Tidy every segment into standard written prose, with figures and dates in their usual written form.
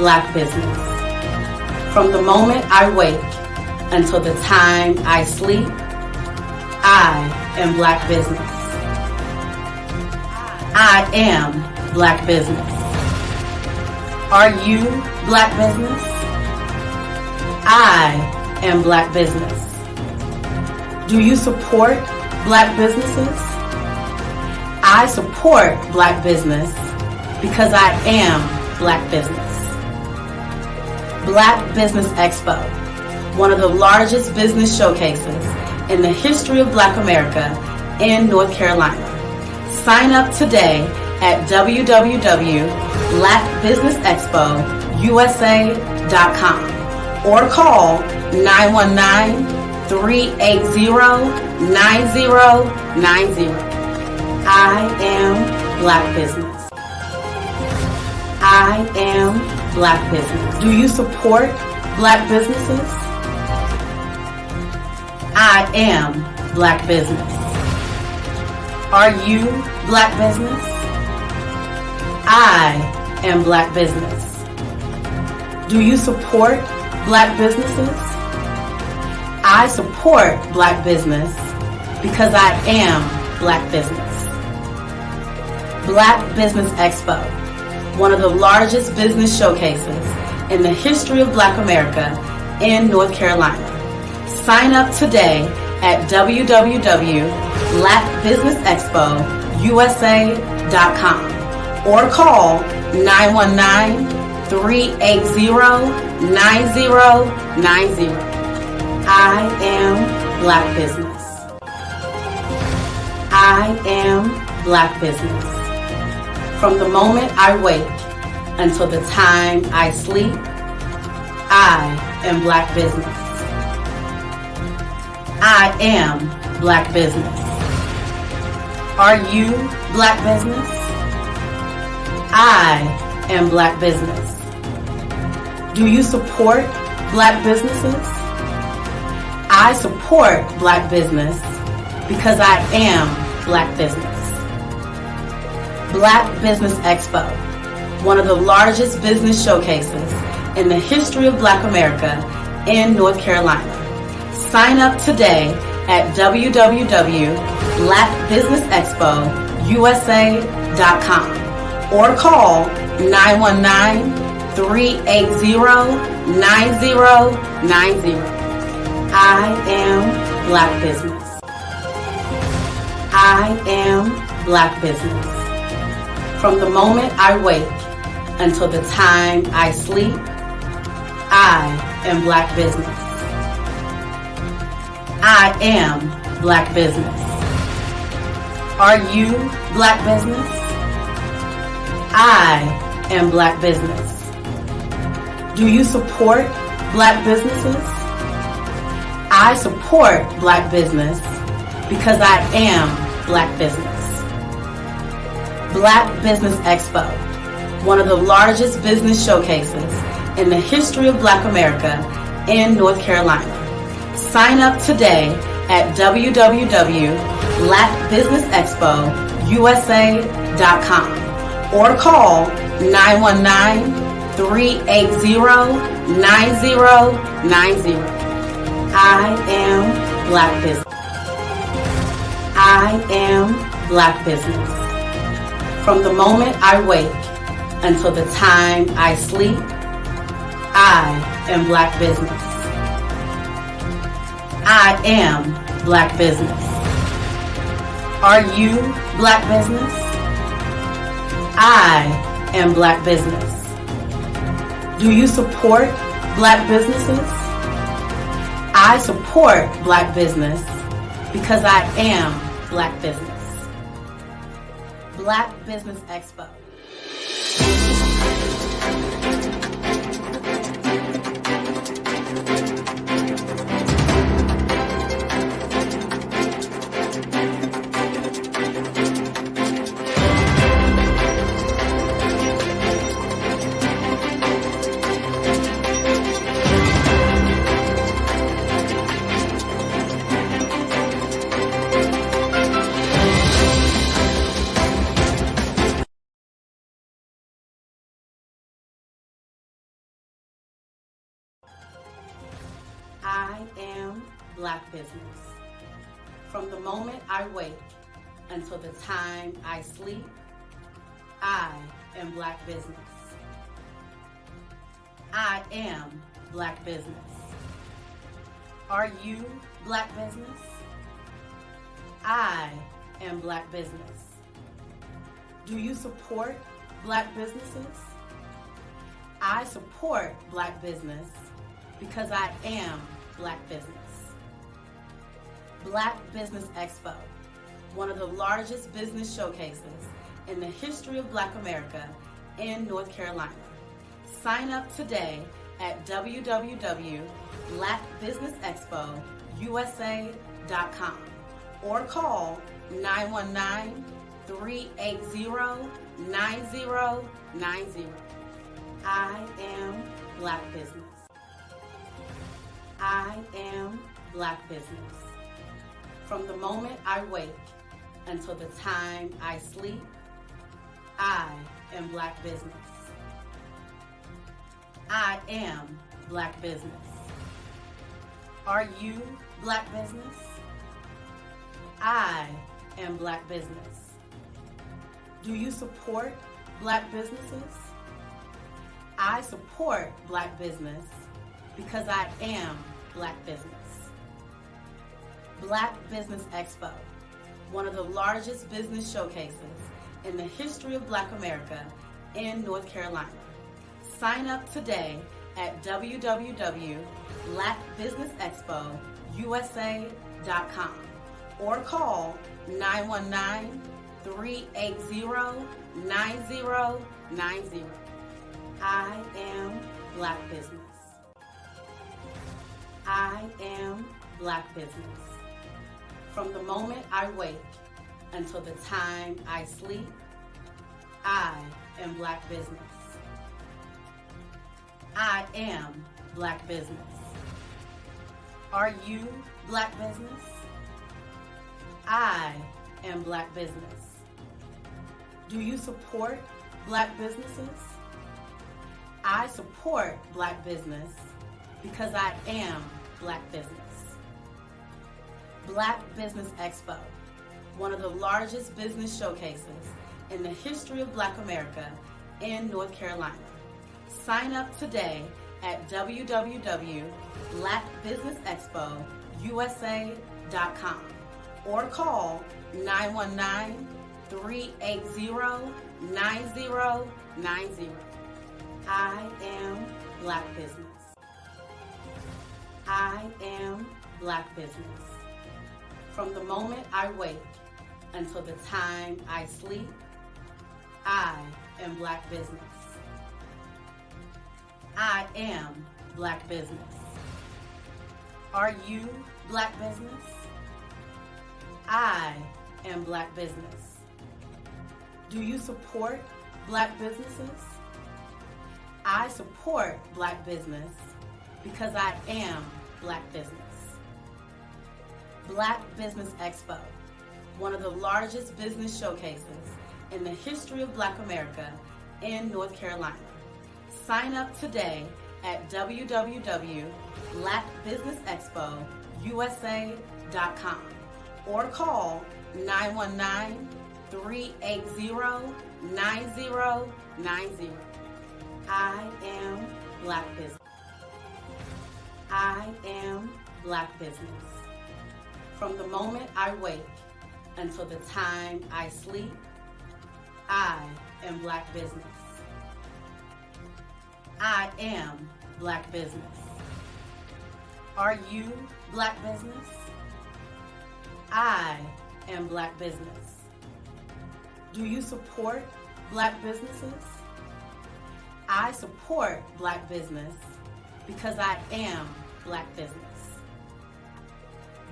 Black business. From the moment I wake until the time I sleep, I am Black business. I am Black business. Are you Black business? I am Black business. Do you support Black businesses? I support Black business because I am Black business. Black Business Expo, one of the largest business showcases in the history of Black America in North Carolina. Sign up today at www.blackbusinessexpousa.com or call 919-380-9090. I am Black business. I am Black business. Do you support Black businesses? I am Black business. Are you Black business? I am Black business. Do you support Black businesses? I support Black business because I am Black business. Black Business Expo, one of the largest business showcases in the history of Black America in North Carolina. Sign up today at www.blackbusinessexpousa.com or call 919-380-9090. I am Black business. I am Black business. From the moment I wake until the time I sleep, I am Black business. I am Black business. Are you Black business? I am Black business. Do you support Black businesses? I support Black business because I am Black business. Black Business Expo, one of the largest business showcases in the history of Black America in North Carolina. Sign up today at www.blackbusinessexpousa.com or call 919-380-9090. I am Black business. I am Black business. From the moment I wake until the time I sleep, I am Black business. I am Black business. Are you Black business? I am Black business. Do you support Black businesses? I support Black business because I am Black business. Black Business Expo, one of the largest business showcases in the history of Black America in North Carolina. Sign up today at www.blackbusinessexpousa.com or call 919-380-9090. I am Black business. I am Black business. From the moment I wake until the time I sleep, I am Black business. I am Black business. Are you Black business? I am Black business. Do you support Black businesses? I support Black business because I am Black business. Black Business Expo. From the moment I wake until the time I sleep, I am Black business. I am Black business. Are you Black business? I am Black business. Do you support Black businesses? I support Black business because I am Black business. Black Business Expo, one of the largest business showcases in the history of Black America in North Carolina. Sign up today at www.blackbusinessexpousa.com or call 919-380-9090. I am Black business. I am Black business. From the moment I wake until the time I sleep, I am Black business. I am Black business. Are you Black business? I am Black business. Do you support Black businesses? I support Black business because I am Black business. Black Business Expo, one of the largest business showcases in the history of Black America in North Carolina. Sign up today at www.blackbusinessexpousa.com or call 919-380-9090. I am Black business. I am Black business. From the moment I wake until the time I sleep, I am Black business. I am Black business. Are you Black business? I am Black business. Do you support Black businesses? I support Black business because I am Black business. Black Business Expo, one of the largest business showcases in the history of Black America in North Carolina. Sign up today at www.blackbusinessexpousa.com or call 919-380-9090. I am Black business. I am Black business. From the moment I wake until the time I sleep, I am Black business. I am Black business. Are you Black business? I am Black business. Do you support Black businesses? I support Black business because I am Black business. Black Business Expo, one of the largest business showcases in the history of Black America in North Carolina. Sign up today at www.blackbusinessexpousa.com or call 919-380-9090. I am Black business. I am Black business. From the moment I wake until the time I sleep, I am Black business. I am Black business. Are you Black business? I am Black business. Do you support Black businesses? I support Black business because I am Black business.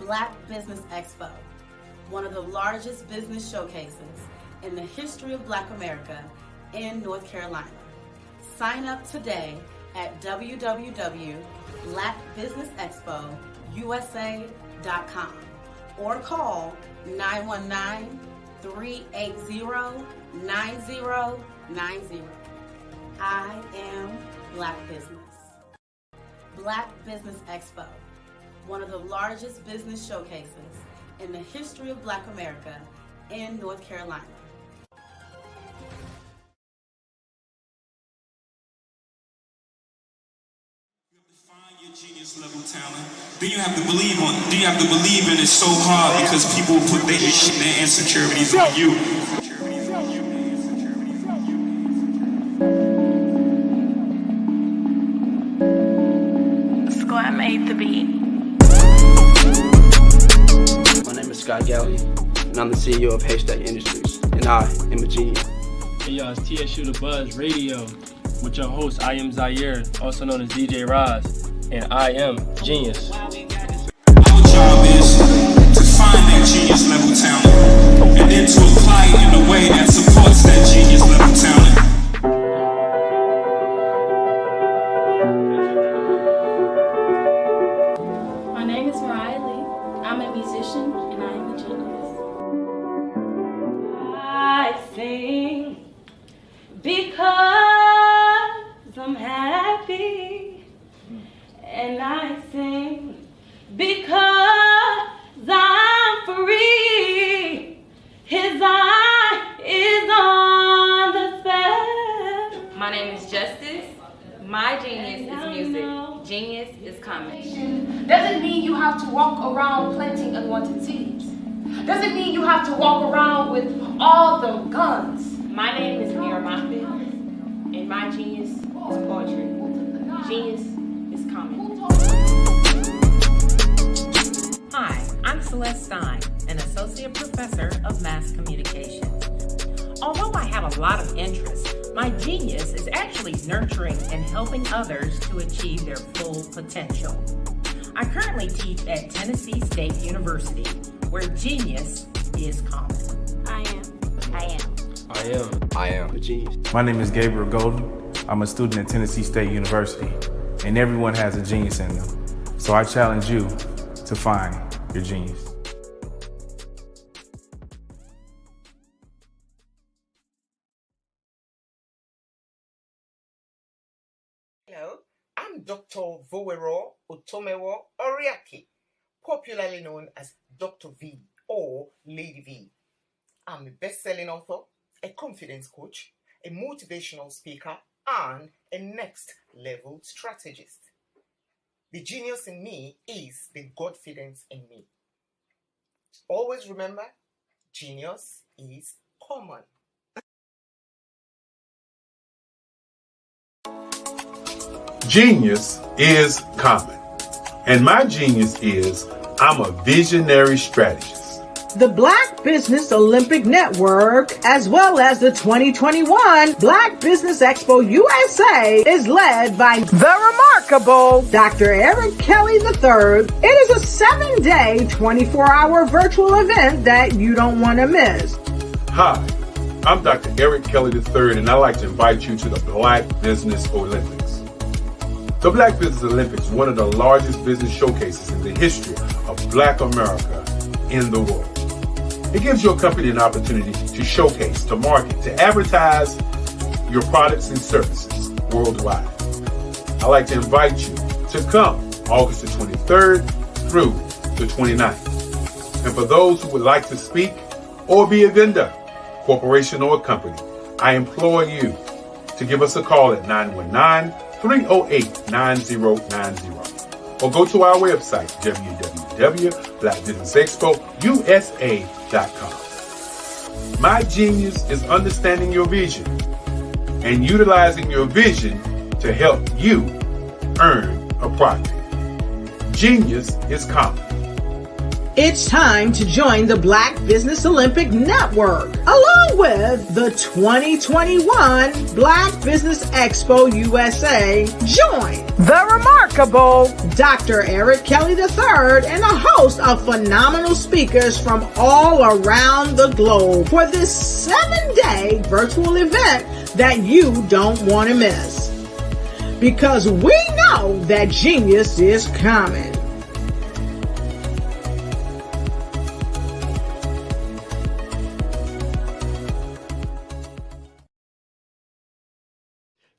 Black Business Expo, one of the largest business showcases in the history of Black America in North Carolina. Sign up today at www.blackbusinessexpousa.com or call 919-380-9090. I am Black business. Black Business Expo, one of the largest business showcases in the history of Black America in North Carolina. Find your genius level talent. Then you have to believe in it so hard because people put their shit and their insecurities on you. Squad made the beat. My name is Scott Galley, and I'm the CEO of Haystack Industries, and I am a genius. Hey y'all, it's TSU The Buzz Radio with your host, I am Zaire, also known as DJ Roz, and I am Genius. Our job is to find that genius level talent and then to apply it in a way that supports that genius level talent. My name is Mariah Lee. I'm a musician and I am a genius. I sing because I'm happy, and I sing because I'm free. His eye is on the spell. My name is Justice. My genius is music. Genius is coming. Doesn't mean you have to walk around planting unwanted seeds. Doesn't mean you have to walk around with all the guns. My name is Mira Moffitt, and my genius is poetry. Genius is coming. Hi, I'm Celeste Stein, an associate professor of mass communication. Although I have a lot of interests, my genius is actually nurturing and helping others to achieve their full potential. I currently teach at Tennessee State University, where genius is common. I am a genius. My name is Gabriel Golden. I'm a student at Tennessee State University, and everyone has a genius in them. So I challenge you to find your genius. Hello, I'm Dr. Vowero Otomewo Oriaki, popularly known as Dr. V or Lady V. I'm a best-selling author, a confidence coach, a motivational speaker, and a next-level strategist. The genius in me is the confidence in me. Always remember, genius is common. Genius is common. And my genius is I'm a visionary strategist. The Black Business Olympic Network, as well as the 2021 Black Business Expo USA, is led by the remarkable Dr. Eric Kelly III. It is a 7-day, 24-hour virtual event that you don't want to miss. Hi, I'm Dr. Eric Kelly III, and I'd like to invite you to the Black Business Olympics. The Black Business Olympics is one of the largest business showcases in the history of Black America in the world. It gives your company an opportunity to showcase, to market, to advertise your products and services worldwide. I'd like to invite you to come August the 23rd through the 29th. And for those who would like to speak or be a vendor, corporation or company, I implore you to give us a call at 919-308-9090 or go to our website, www.blackbusinessexpousa.com. My genius is understanding your vision and utilizing your vision to help you earn a profit. Genius is common. It's time to join the Black Business Olympic Network, along with the 2021 Black Business Expo USA. Join the remarkable Dr. Eric Kelly III and a host of phenomenal speakers from all around the globe for this 7-day virtual event that you don't want to miss. Because we know that genius is coming.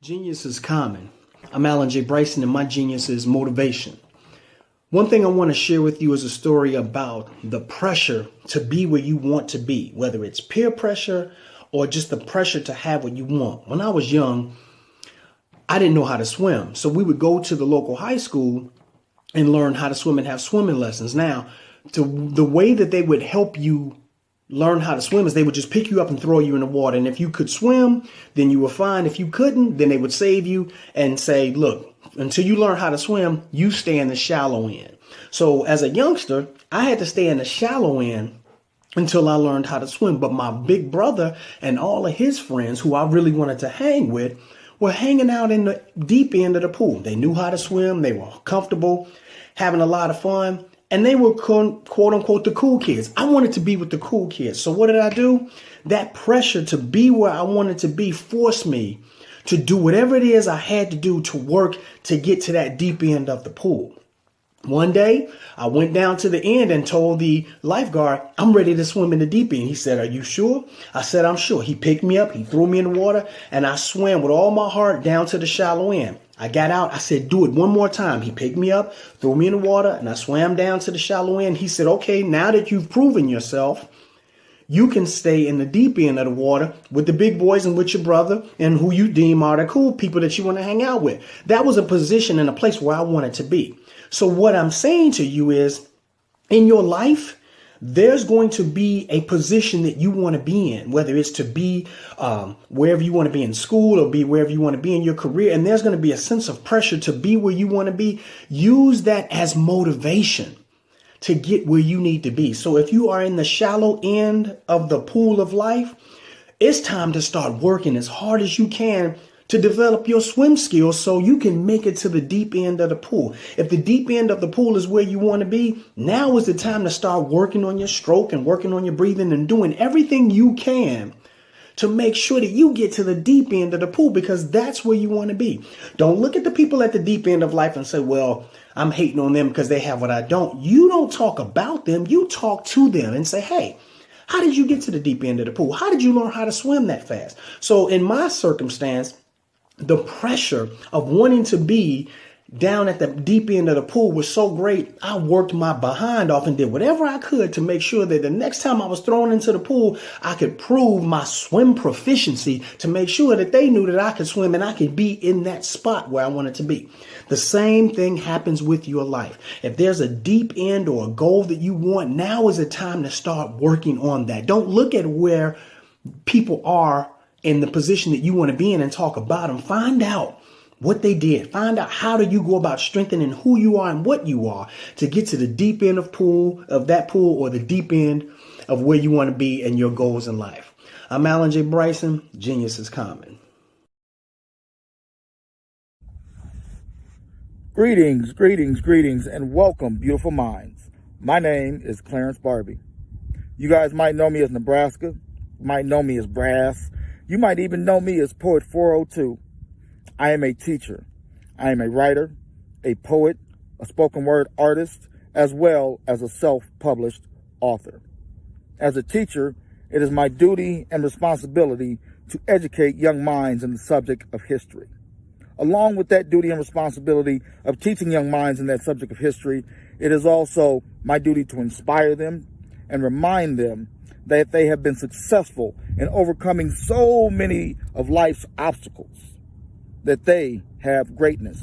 Genius is common. I'm Alan J. Bryson, and my genius is motivation. One thing I want to share with you is a story about the pressure to be where you want to be, whether it's peer pressure or just the pressure to have what you want. When I was young, I didn't know how to swim. So we would go to the local high school and learn how to swim and have swimming lessons. Now, the way that they would help you learn how to swim is they would just pick you up and throw you in the water. And if you could swim, then you were fine. If you couldn't, then they would save you and say, look, until you learn how to swim, you stay in the shallow end. So as a youngster, I had to stay in the shallow end until I learned how to swim. But my big brother and all of his friends who I really wanted to hang with were hanging out in the deep end of the pool. They knew how to swim. They were comfortable, having a lot of fun. And they were quote unquote the cool kids. I wanted to be with the cool kids. So what did I do? That pressure to be where I wanted to be forced me to do whatever it is I had to do to work to get to that deep end of the pool. One day, I went down to the end and told the lifeguard, I'm ready to swim in the deep end. He said, are you sure? I said, I'm sure. He picked me up, he threw me in the water, and I swam with all my heart down to the shallow end. I got out. I said, do it one more time. He picked me up, threw me in the water, and I swam down to the shallow end. He said, okay, now that you've proven yourself, you can stay in the deep end of the water with the big boys and with your brother and who you deem are the cool people that you want to hang out with. That was a position and a place where I wanted to be. So what I'm saying to you is, in your life, there's going to be a position that you want to be in, whether it's to be wherever you want to be in school or be wherever you want to be in your career. And there's going to be a sense of pressure to be where you want to be. Use that as motivation to get where you need to be. So if you are in the shallow end of the pool of life, it's time to start working as hard as you can to develop your swim skills so you can make it to the deep end of the pool. If the deep end of the pool is where you want to be, now is the time to start working on your stroke and working on your breathing and doing everything you can to make sure that you get to the deep end of the pool, because that's where you want to be. Don't look at the people at the deep end of life and say, well, I'm hating on them because they have what I don't. You don't talk about them. You talk to them and say, hey, how did you get to the deep end of the pool? How did you learn how to swim that fast? So in my circumstance, the pressure of wanting to be down at the deep end of the pool was so great, I worked my behind off and did whatever I could to make sure that the next time I was thrown into the pool, I could prove my swim proficiency to make sure that they knew that I could swim and I could be in that spot where I wanted to be. The same thing happens with your life. If there's a deep end or a goal that you want, now is the time to start working on that. Don't look at where people are in the position that you want to be in and talk about them. Find out what they did. Find out how do you go about strengthening who you are and what you are to get to the deep end of that pool or the deep end of where you want to be and your goals in life. I'm Alan J. Bryson. Genius is common. Greetings, greetings, greetings, and welcome, beautiful minds. My name is Clarence Barbie. You guys might know me as Nebraska, might know me as Brass. You might even know me as Poet 402. I am a teacher. I am a writer, a poet, a spoken word artist, as well as a self-published author. As a teacher, it is my duty and responsibility to educate young minds in the subject of history. Along with that duty and responsibility of teaching young minds in that subject of history, it is also my duty to inspire them and remind them that they have been successful in overcoming so many of life's obstacles, that they have greatness,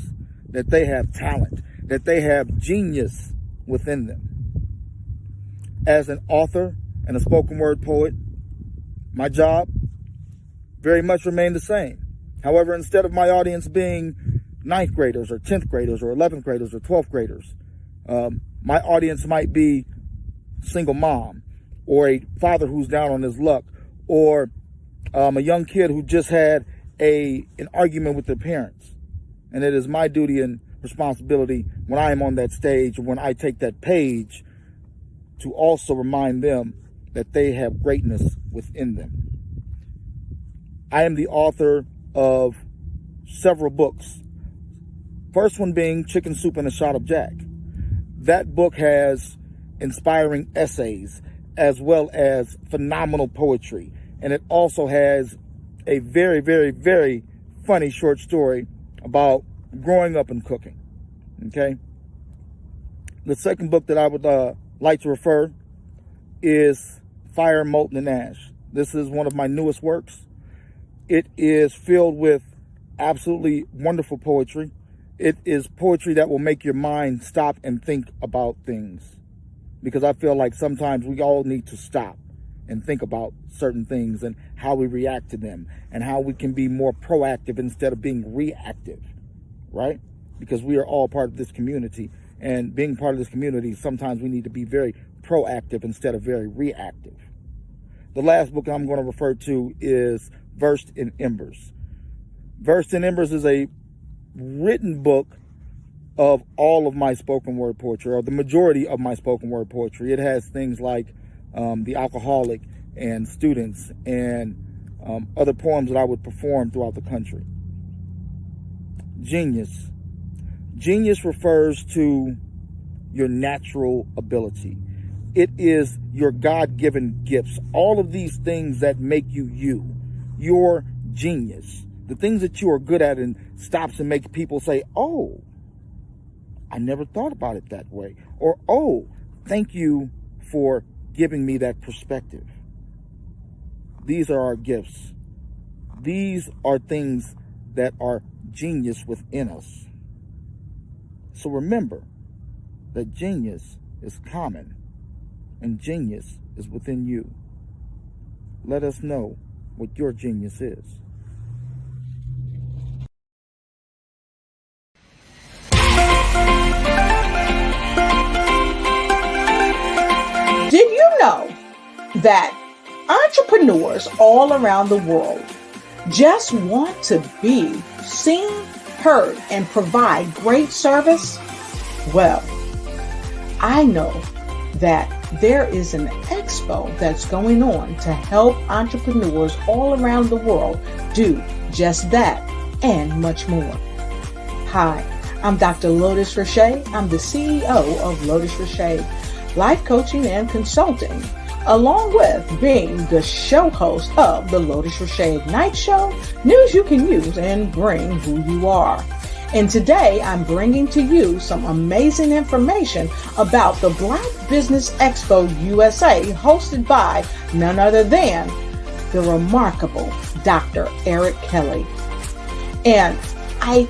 that they have talent, that they have genius within them. As an author and a spoken word poet, my job very much remained the same. However, instead of my audience being 9th graders or 10th graders or 11th graders or 12th graders, my audience might be single mom, or a father who's down on his luck, or a young kid who just had an argument with their parents. And it is my duty and responsibility when I am on that stage, when I take that page, to also remind them that they have greatness within them. I am the author of several books. First one being Chicken Soup and a Shot of Jack. That book has inspiring essays as well as phenomenal poetry. And it also has a very, very, very funny short story about growing up and cooking. Okay? The second book that I would like to refer is Fire, Molten and Ash. This is one of my newest works. It is filled with absolutely wonderful poetry. It is poetry that will make your mind stop and think about things. Because I feel like sometimes we all need to stop and think about certain things and how we react to them and how we can be more proactive instead of being reactive, right? Because we are all part of this community, and being part of this community, sometimes we need to be very proactive instead of very reactive. The last book I'm going to refer to is Versed in Embers. Versed in Embers is a written book of all of my spoken word poetry, or the majority of my spoken word poetry. It has things like The Alcoholic and Students and other poems that I would perform throughout the country. Genius. Genius refers to your natural ability. It is your God-given gifts. All of these things that make you you. Your genius. The things that you are good at and stops and makes people say, oh, I never thought about it that way. Or, oh, thank you for giving me that perspective. These are our gifts. These are things that are genius within us. So remember that genius is common and genius is within you. Let us know what your genius is. Did you know that entrepreneurs all around the world just want to be seen, heard, and provide great service? Well, I know that there is an expo that's going on to help entrepreneurs all around the world do just that and much more. Hi, I'm Dr. Lotus Rashay. I'm the CEO of Lotus Rashay Life Coaching and Consulting, along with being the show host of the Lotus Rashay Ignite Show, news you can use and bring who you are. And today I'm bringing to you some amazing information about the Black Business Expo USA, hosted by none other than the remarkable Dr. Eric Kelly. And I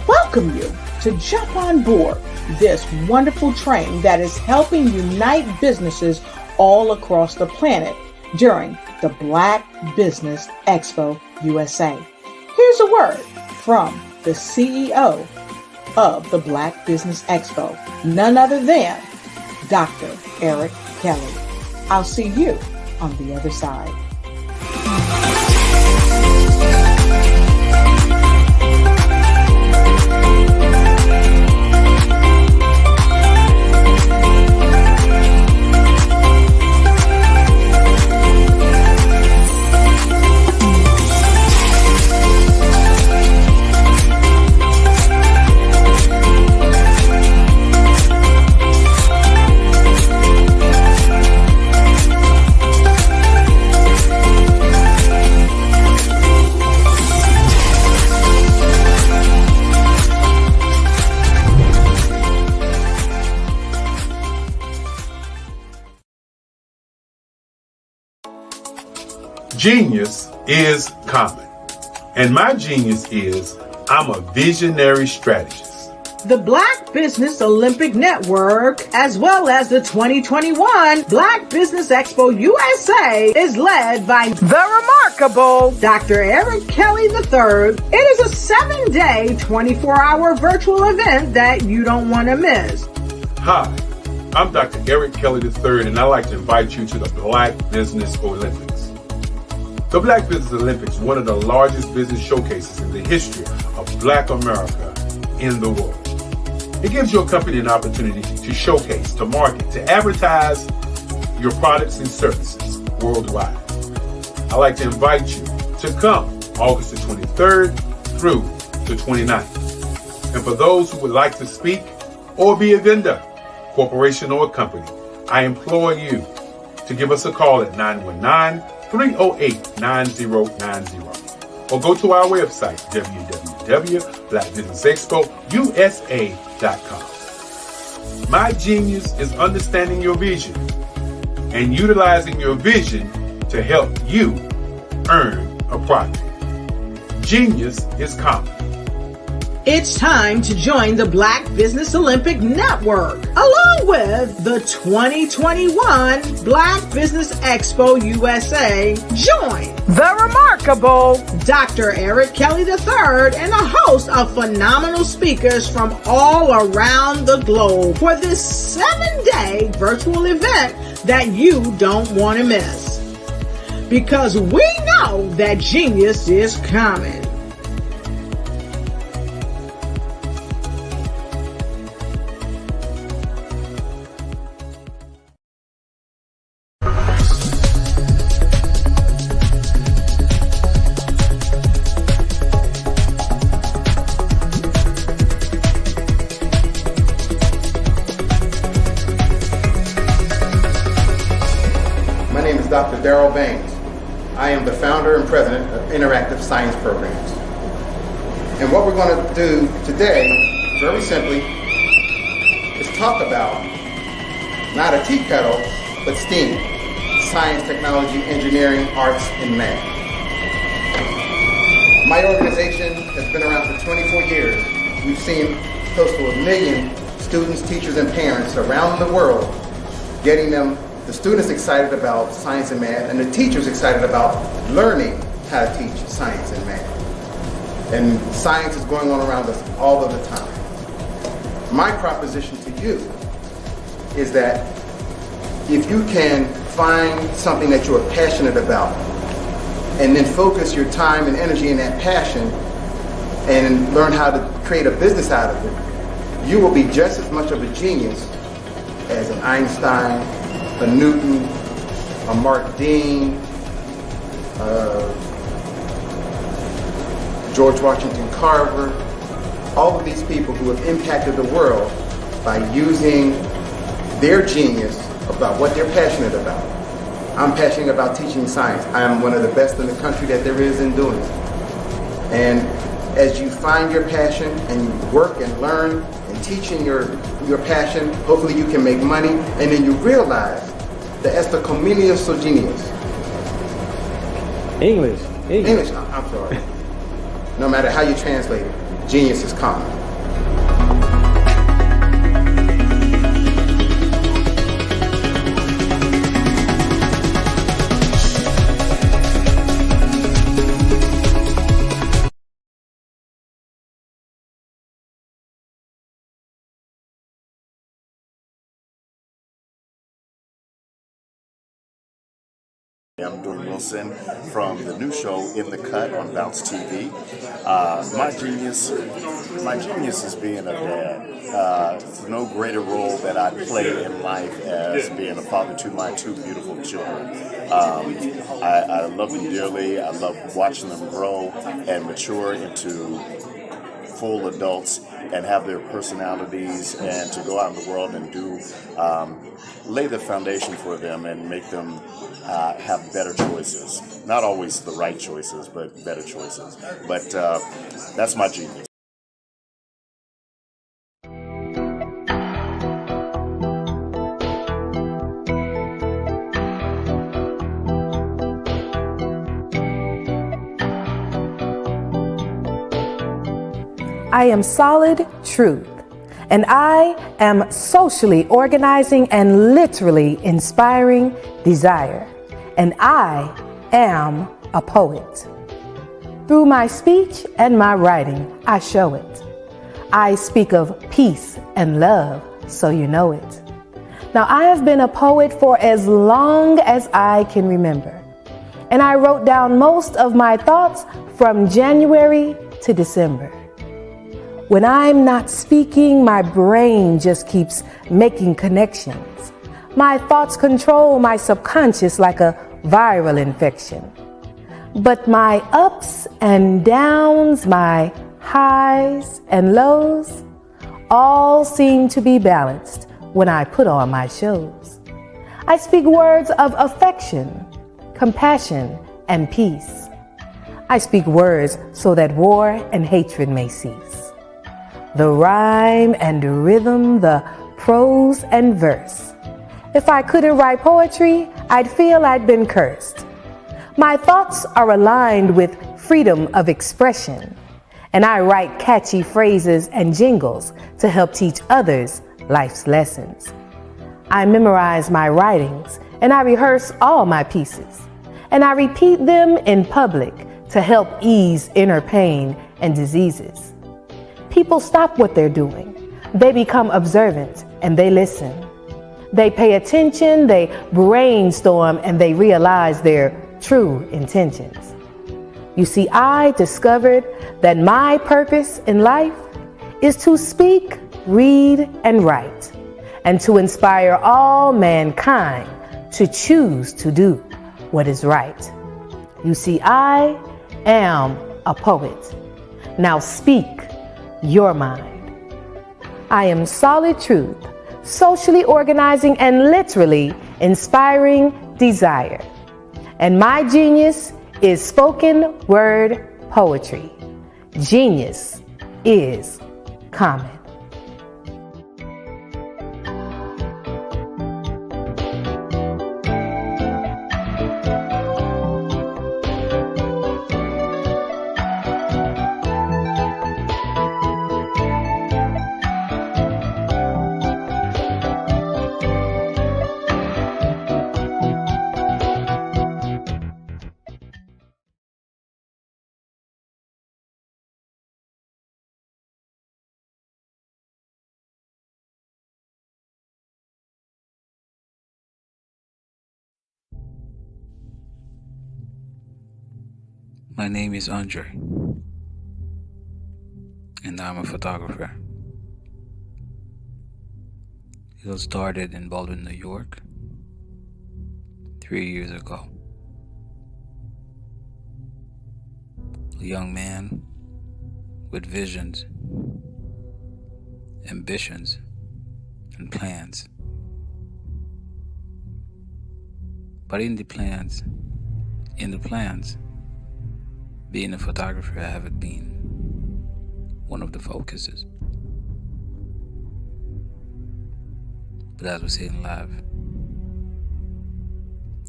welcome you to jump on board this wonderful train that is helping unite businesses all across the planet during the Black Business Expo USA. Here's a word from the CEO of the Black Business Expo, none other than Dr. Eric Kelly. I'll see you on the other side. Genius is common. And my genius is I'm a visionary strategist. The Black Business Olympic Network, as well as the 2021 Black Business Expo USA, is led by the remarkable Dr. Eric Kelly III. It is a 7-day, 24-hour virtual event that you don't want to miss. Hi, I'm Dr. Eric Kelly III, and I'd like to invite you to the Black Business Olympics. The Black Business Olympics is one of the largest business showcases in the history of Black America in the world. It gives your company an opportunity to showcase, to market, to advertise your products and services worldwide. I'd like to invite you to come August the 23rd through the 29th. And for those who would like to speak or be a vendor, corporation or company, I implore you to give us a call at 919-308-9090 or go to our website, www.blackbusinessexpousa.com. My genius is understanding your vision and utilizing your vision to help you earn a profit. Genius is common. It's time to join the Black Business Olympic Network, along with the 2021 Black Business Expo USA. Join the remarkable Dr. Eric Kelly III and a host of phenomenal speakers from all around the globe for this 7-day virtual event that you don't want to miss. Because we know that genius is coming. Dr. Darrell Baines. I am the founder and president of Interactive Science Programs. And what we're going to do today, very simply, is talk about not a tea kettle, but STEAM, science, technology, engineering, arts, and math. My organization has been around for 24 years. We've seen close to 1 million students, teachers, and parents around the world getting the students excited about science and math, and the teachers excited about learning how to teach science and math. And science is going on around us all of the time. My proposition to you is that if you can find something that you are passionate about, and then focus your time and energy in that passion, and learn how to create a business out of it, you will be just as much of a genius as an Einstein, a Newton, a Mark Dean, George Washington Carver, all of these people who have impacted the world by using their genius about what they're passionate about. I'm passionate about teaching science. I am one of the best in the country that there is in doing it. And as you find your passion and you work and learn and teaching your passion, hopefully you can make money, and then you realize that esto comilio so genius. English. I'm sorry. No matter how you translate it, genius is common. I'm Dwayne Wilson from the new show In the Cut on Bounce TV. My genius is being a dad. There's no greater role that I play in life as being a father to my 2 beautiful children. I love them dearly. I love watching them grow and mature into full adults and have their personalities, and to go out in the world and do lay the foundation for them and make them have better choices. Not always the right choices, but better choices. But that's my genius. I am Solid Truth, and I am socially organizing and literally inspiring desire, and I am a poet. Through my speech and my writing, I show it. I speak of peace and love, so you know it. Now, I have been a poet for as long as I can remember, and I wrote down most of my thoughts from January to December. When I'm not speaking, my brain just keeps making connections. My thoughts control my subconscious like a viral infection. But my ups and downs, my highs and lows, all seem to be balanced when I put on my shows. I speak words of affection, compassion, and peace. I speak words so that war and hatred may cease. The rhyme and rhythm, the prose and verse. If I couldn't write poetry, I'd feel I'd been cursed. My thoughts are aligned with freedom of expression, and I write catchy phrases and jingles to help teach others life's lessons. I memorize my writings, and I rehearse all my pieces, and I repeat them in public to help ease inner pain and diseases. People stop what they're doing. They become observant and they listen. They pay attention, they brainstorm, and they realize their true intentions. You see, I discovered that my purpose in life is to speak, read, and write, and to inspire all mankind to choose to do what is right. You see, I am a poet. Now speak your mind. I am solid truth, socially organizing and literally inspiring desire. And my genius is spoken word poetry. Genius is common. My name is Andre, and I'm a photographer. It all started in Baldwin, New York, 3 years ago. A young man with visions, ambitions, and plans. But in the plans, being a photographer haven't been one of the focuses. But as we say in life,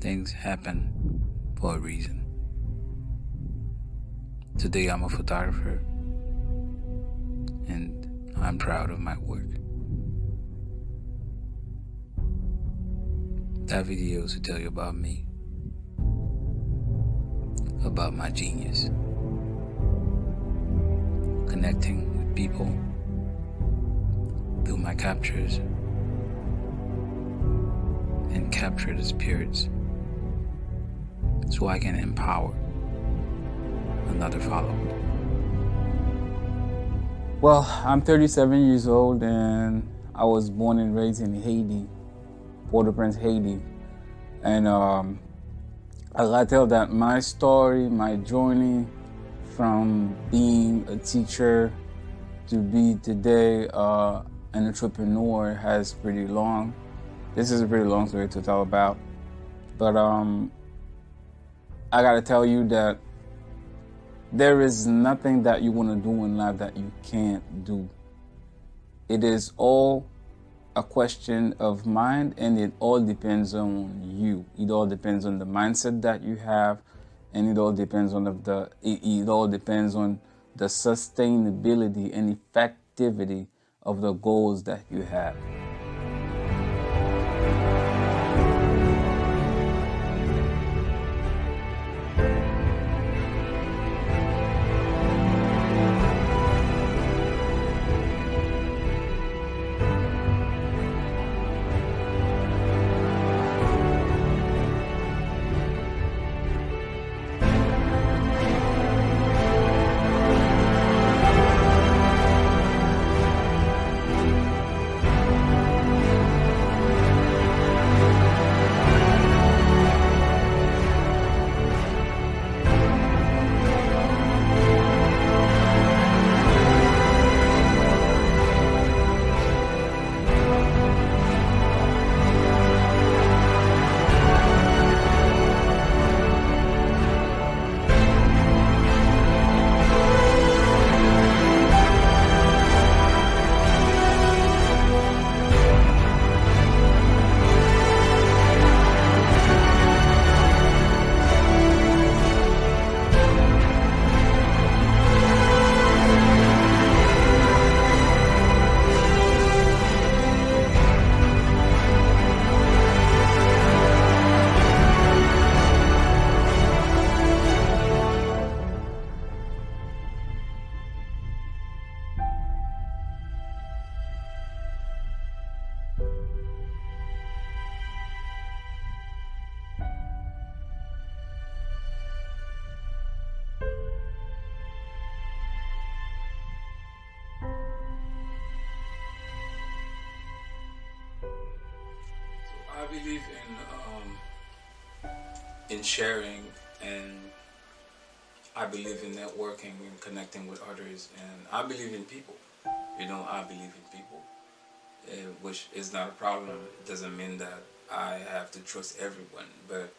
things happen for a reason. Today I'm a photographer, and I'm proud of my work. That video is to tell you about me, about my genius, connecting with people through my captures, and capture the spirits so I can empower another follow. Well, I'm 37 years old and I was born and raised in Haiti, Port-au-Prince, Haiti. And I gotta tell that my story, my journey from being a teacher to be today an entrepreneur has pretty long. This is a pretty long story to tell about. But I gotta tell you that there is nothing that you want to do in life that you can't do. It is all a question of mind, and it all depends on you. It all depends on the mindset that you have, and it all depends on it all depends on the sustainability and effectivity of the goals that you have. believe in sharing, and I believe in networking and connecting with others, and I believe in people. I believe in people, which is not a problem. It doesn't mean that I have to trust everyone, but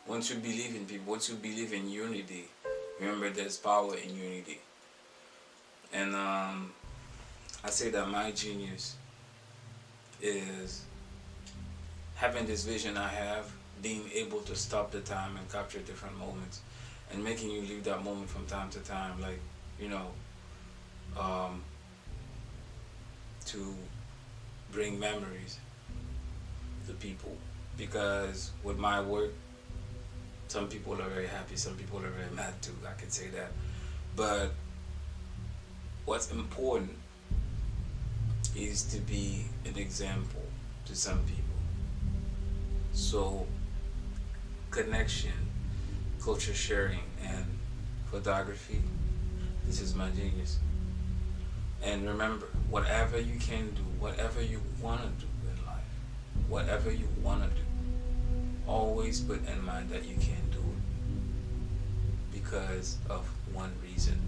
once you believe in people, once you believe in unity, remember there's power in unity. And I say that my genius is having this vision I have, being able to stop the time and capture different moments, and making you live that moment from time to time, like, to bring memories to people. Because with my work, some people are very happy, some people are very mad too, I can say that. But what's important is to be an example to some people. So connection, culture sharing, and photography, this is my genius. And remember, whatever you can do, whatever you want to do in life, whatever you want to do, always put in mind that you can't do it because of one reason.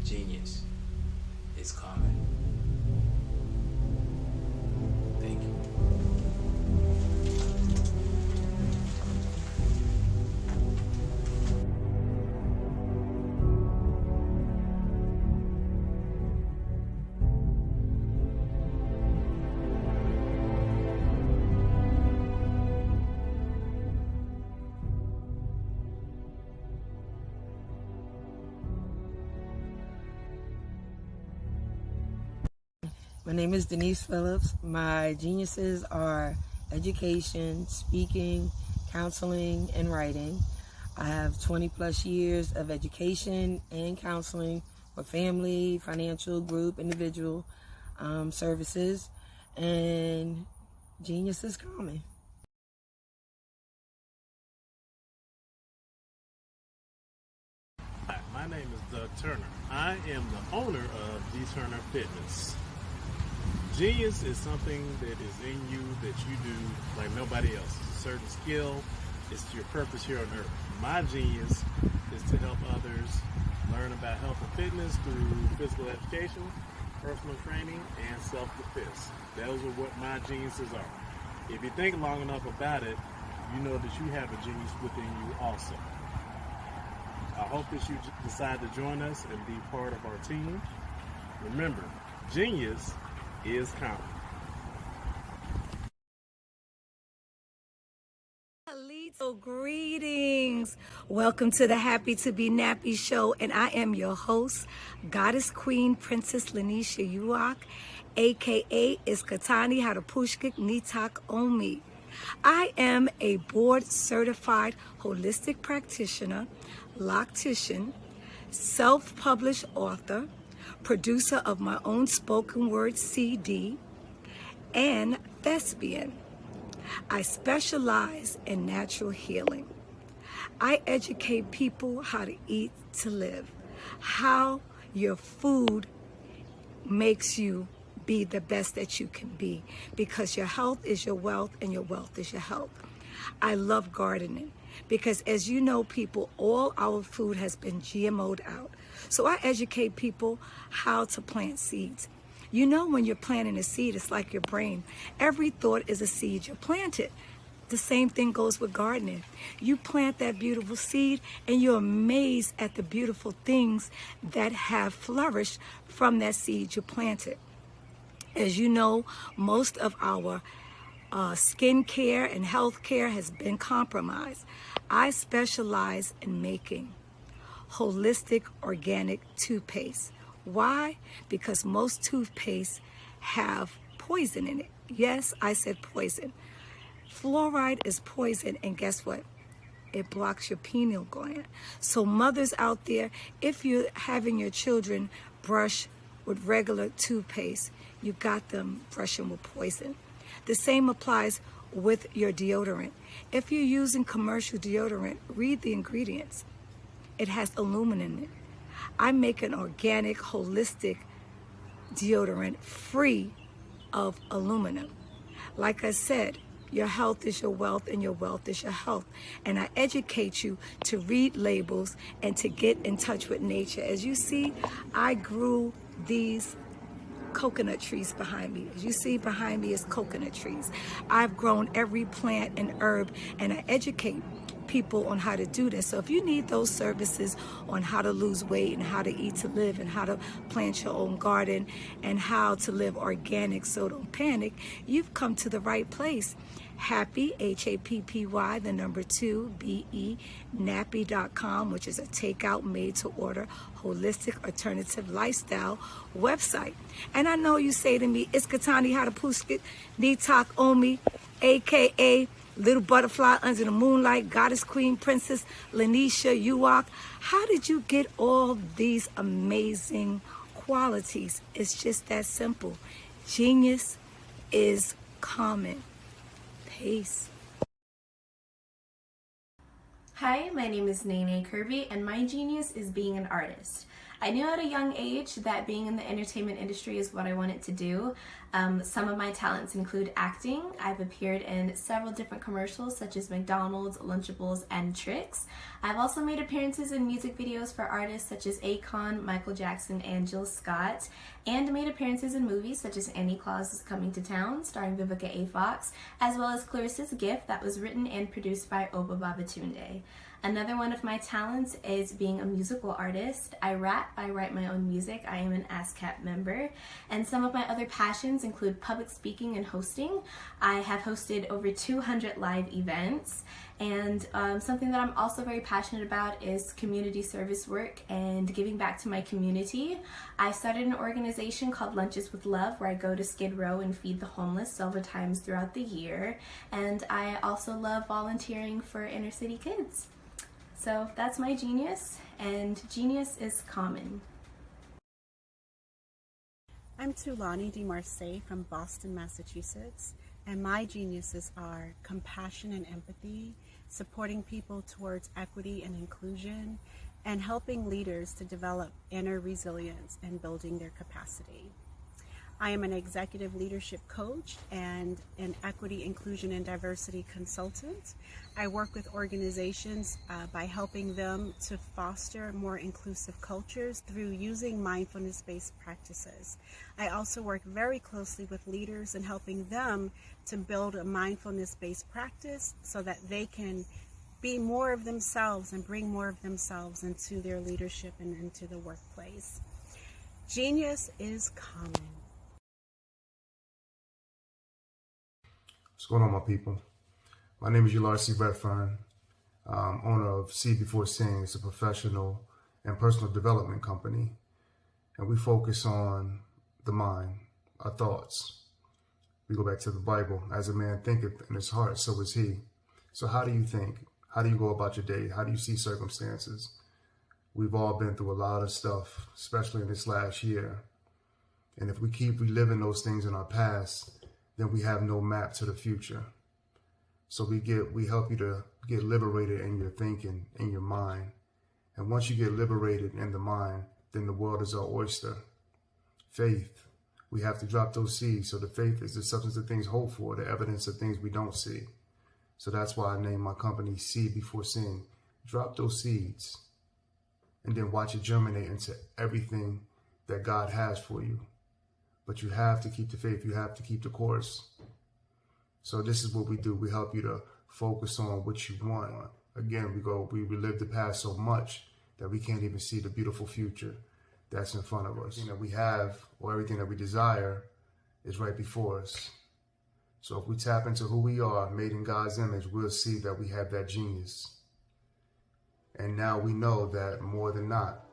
Genius is common. Thank you. My name is Denise Phillips. My geniuses are education, speaking, counseling, and writing. I have 20 plus years of education and counseling for family, financial, group, individual services, and genius is common. Hi, my name is Doug Turner. I am the owner of D. Turner Fitness. Genius is something that is in you that you do like nobody else. It's a certain skill. It's your purpose here on earth. My genius is to help others learn about health and fitness through physical education, personal training, and self-defense. Those are what my geniuses are. If you think long enough about it, you know that you have a genius within you also. I hope that you decide to join us and be part of our team. Remember, genius is common. So greetings. Welcome to the Happy to Be Nappy show, and I am your host, Goddess Queen Princess Lanisha Uwak, aka Iskatani Harapushkik Nitak Omi. I am a board certified holistic practitioner, loctician, self-published author, producer of my own spoken word CD, and thespian. I specialize in natural healing. I educate people how to eat to live, how your food makes you be the best that you can be, because your health is your wealth and your wealth is your health. I love gardening because, as you know, people, all our food has been GMO'd out. So I educate people how to plant seeds. You know, when you're planting a seed, it's like your brain. Every thought is a seed you planted. The same thing goes with gardening. You plant that beautiful seed and you're amazed at the beautiful things that have flourished from that seed you planted. As you know, most of our skin care and health care has been compromised. I specialize in making holistic organic toothpaste. Why? Because most toothpaste have poison in it. Yes, I said poison. Fluoride is poison, and guess what? It blocks your pineal gland. So mothers out there, if you're having your children brush with regular toothpaste, you got them brushing with poison. The same applies with your deodorant. If you're using commercial deodorant, read the ingredients. It has aluminum in it. I make an organic, holistic deodorant free of aluminum. Like I said, your health is your wealth and your wealth is your health. And I educate you to read labels and to get in touch with nature. As you see, I grew these coconut trees behind me. As you see behind me is coconut trees. I've grown every plant and herb, and I educate people on how to do this. So if you need those services on how to lose weight and how to eat to live and how to plant your own garden and how to live organic so don't panic, you've come to the right place. Happy, Happy, the number 2, BE, nappy.com, which is a takeout made to order holistic alternative lifestyle website. And I know you say to me, Iskatani Hadapuskit, Nitak Omi, aka Little Butterfly Under the Moonlight, Goddess Queen Princess Lanisha Uwak. How did you get all these amazing qualities? It's just that simple. Genius is common. Peace. Hi, my name is Nene Kirby, and my genius is being an artist. I knew at a young age that being in the entertainment industry is what I wanted to do. Some of my talents include acting. I've appeared in several different commercials such as McDonald's, Lunchables, and Tricks. I've also made appearances in music videos for artists such as Akon, Michael Jackson, and Jill Scott, and made appearances in movies such as Annie Claus is Coming to Town, starring Vivica A. Fox, as well as Clarissa's Gift, that was written and produced by Oba Babatunde. Another one of my talents is being a musical artist. I rap, I write my own music, I am an ASCAP member, and some of my other passions include public speaking and hosting. I have hosted over 200 live events, and something that I'm also very passionate about is community service work and giving back to my community. I started an organization called Lunches with Love, where I go to Skid Row and feed the homeless several times throughout the year, and I also love volunteering for inner city kids. So that's my genius, and genius is common. I'm Tulani DeMarseille from Boston, Massachusetts, and my geniuses are compassion and empathy, supporting people towards equity and inclusion, and helping leaders to develop inner resilience and building their capacity. I am an executive leadership coach and an equity, inclusion, and diversity consultant. I work with organizations by helping them to foster more inclusive cultures through using mindfulness-based practices. I also work very closely with leaders in helping them to build a mindfulness-based practice so that they can be more of themselves and bring more of themselves into their leadership and into the workplace. Genius is common. What's going on, my people? My name is Ular C. Redfern, owner of See Before Seeing. It's a professional and personal development company, and we focus on the mind, our thoughts. We go back to the Bible. As a man thinketh in his heart, so is he. So how do you think? How do you go about your day? How do you see circumstances? We've all been through a lot of stuff, especially in this last year. And if we keep reliving those things in our past, then we have no map to the future. So we help you to get liberated in your thinking, in your mind. And once you get liberated in the mind, then the world is our oyster. Faith. We have to drop those seeds. So the faith is the substance of things hoped for, the evidence of things we don't see. So that's why I named my company See Before Seeing. Drop those seeds and then watch it germinate into everything that God has for you. But you have to keep the faith. You have to keep the course. So this is what we do. We help you to focus on what you want. Again, we relive the past so much that we can't even see the beautiful future that's in front of us. Everything that we have or everything that we desire is right before us. So if we tap into who we are, made in God's image, we'll see that we have that genius. And now we know that more than not,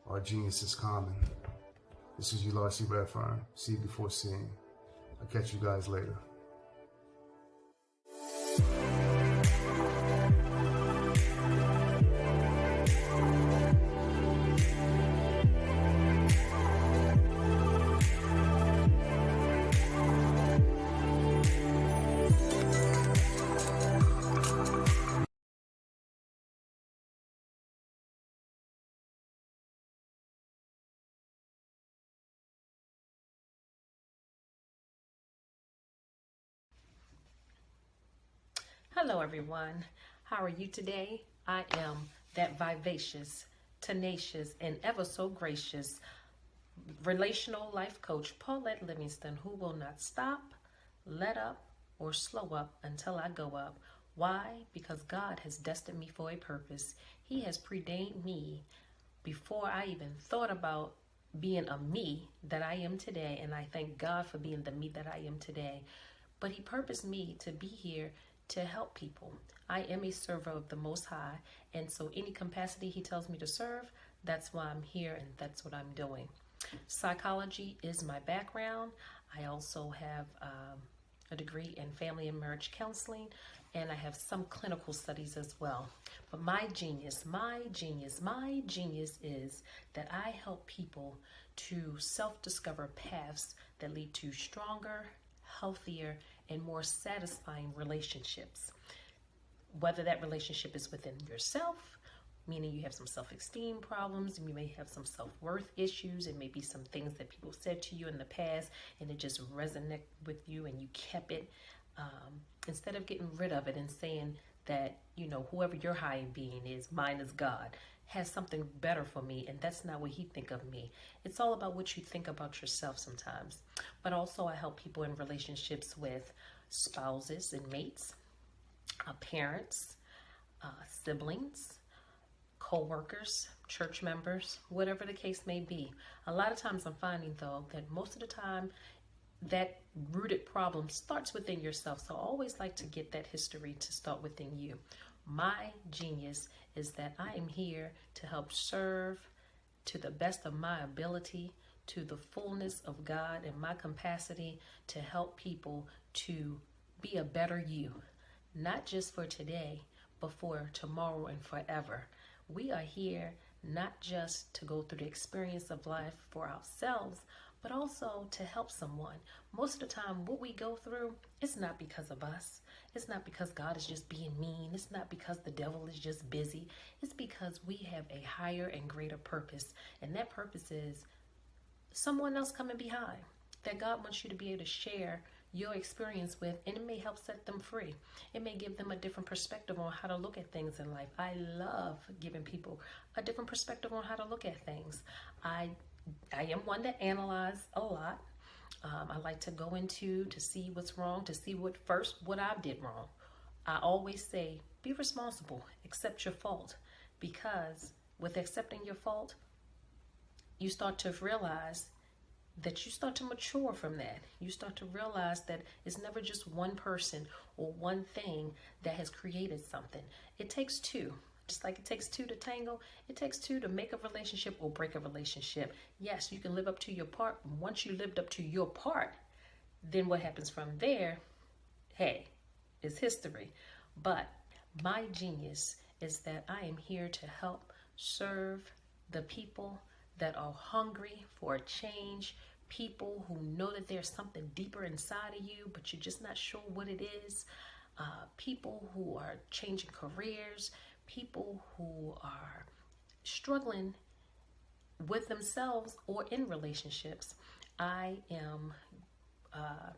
our genius is common. This is Ular C. Redfern, See Before Seeing. I'll catch you guys later. Hello, everyone. How are you today? I am that vivacious, tenacious, and ever so gracious relational life coach, Paulette Livingston, who will not stop, let up, or slow up until I go up. Why? Because God has destined me for a purpose. He has preordained me before I even thought about being a me that I am today, and I thank God for being the me that I am today. But He purposed me to be here to help people. I am a server of the Most High, and so any capacity He tells me to serve, that's why I'm here and that's what I'm doing. Psychology is my background. I also have a degree in family and marriage counseling, and I have some clinical studies as well. But my genius is that I help people to self-discover paths that lead to stronger, healthier, and more satisfying relationships. Whether that relationship is within yourself, meaning you have some self-esteem problems, and you may have some self-worth issues, and maybe some things that people said to you in the past and it just resonated with you and you kept it. Instead of getting rid of it and saying that, whoever your higher being is, mine is God, has something better for me, and that's not what He think of me. It's all about what you think about yourself sometimes. But also I help people in relationships with spouses and mates, parents, siblings, co-workers, church members, whatever the case may be. A lot of times I'm finding, though, that most of the time that rooted problem starts within yourself. So I always like to get that history to start within you. My genius is that I am here to help serve to the best of my ability, to the fullness of God and my capacity to help people to be a better you, not just for today, but for tomorrow and forever. We are here not just to go through the experience of life for ourselves, but also to help someone. Most of the time, what we go through, it's not because of us. It's not because God is just being mean. It's not because the devil is just busy. It's because we have a higher and greater purpose. And that purpose is someone else coming behind that God wants you to be able to share your experience with, and it may help set them free. It may give them a different perspective on how to look at things in life. I love giving people a different perspective on how to look at things. I am one that analyze a lot. I like to go into to see what's wrong, to see what I did wrong. I always say, be responsible, accept your fault, because with accepting your fault, you start to realize that you start to mature from that. You start to realize that it's never just one person or one thing that has created something. It takes two. Just like it takes two to tango, it takes two to make a relationship or break a relationship. Yes, you can live up to your part. Once you lived up to your part, then what happens from there, hey, is history. But my genius is that I am here to help serve the people that are hungry for a change, people who know that there's something deeper inside of you, but you're just not sure what it is, people who are changing careers, people who are struggling with themselves or in relationships. I am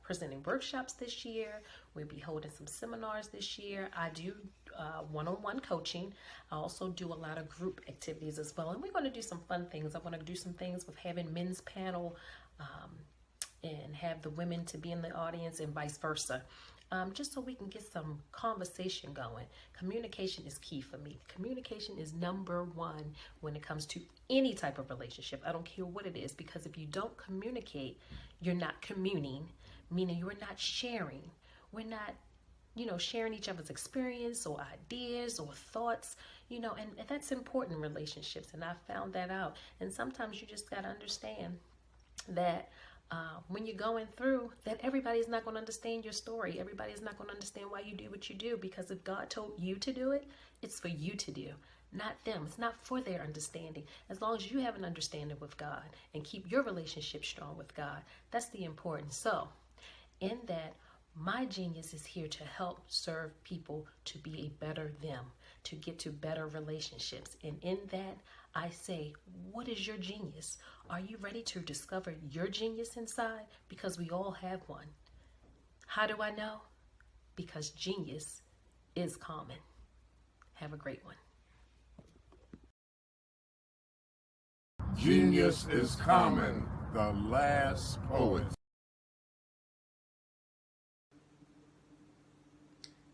presenting workshops this year. We'll be holding some seminars this year. I do one-on-one coaching. I also do a lot of group activities as well. And we're going to do some fun things. I want to do some things with having men's panel and have the women to be in the audience and vice versa. Just so we can get some conversation going. Communication is key for me. Communication is number one when it comes to any type of relationship. I don't care what it is, because if you don't communicate, you're not communing, meaning you're not sharing. We're not, sharing each other's experience or ideas or thoughts, and that's important in relationships. And I found that out. And sometimes you just got to understand that when you're going through, that everybody's not going to understand your story. Everybody's not going to understand why you do what you do, because if God told you to do it, it's for you to do, not them. It's not for their understanding. As long as you have an understanding with God and keep your relationship strong with God, that's the importance. So in that, my genius is here to help serve people to be a better them, to get to better relationships. And in that, I say, what is your genius? Are you ready to discover your genius inside? Because we all have one. How do I know? Because genius is common. Have a great one. Genius is common, the last poet.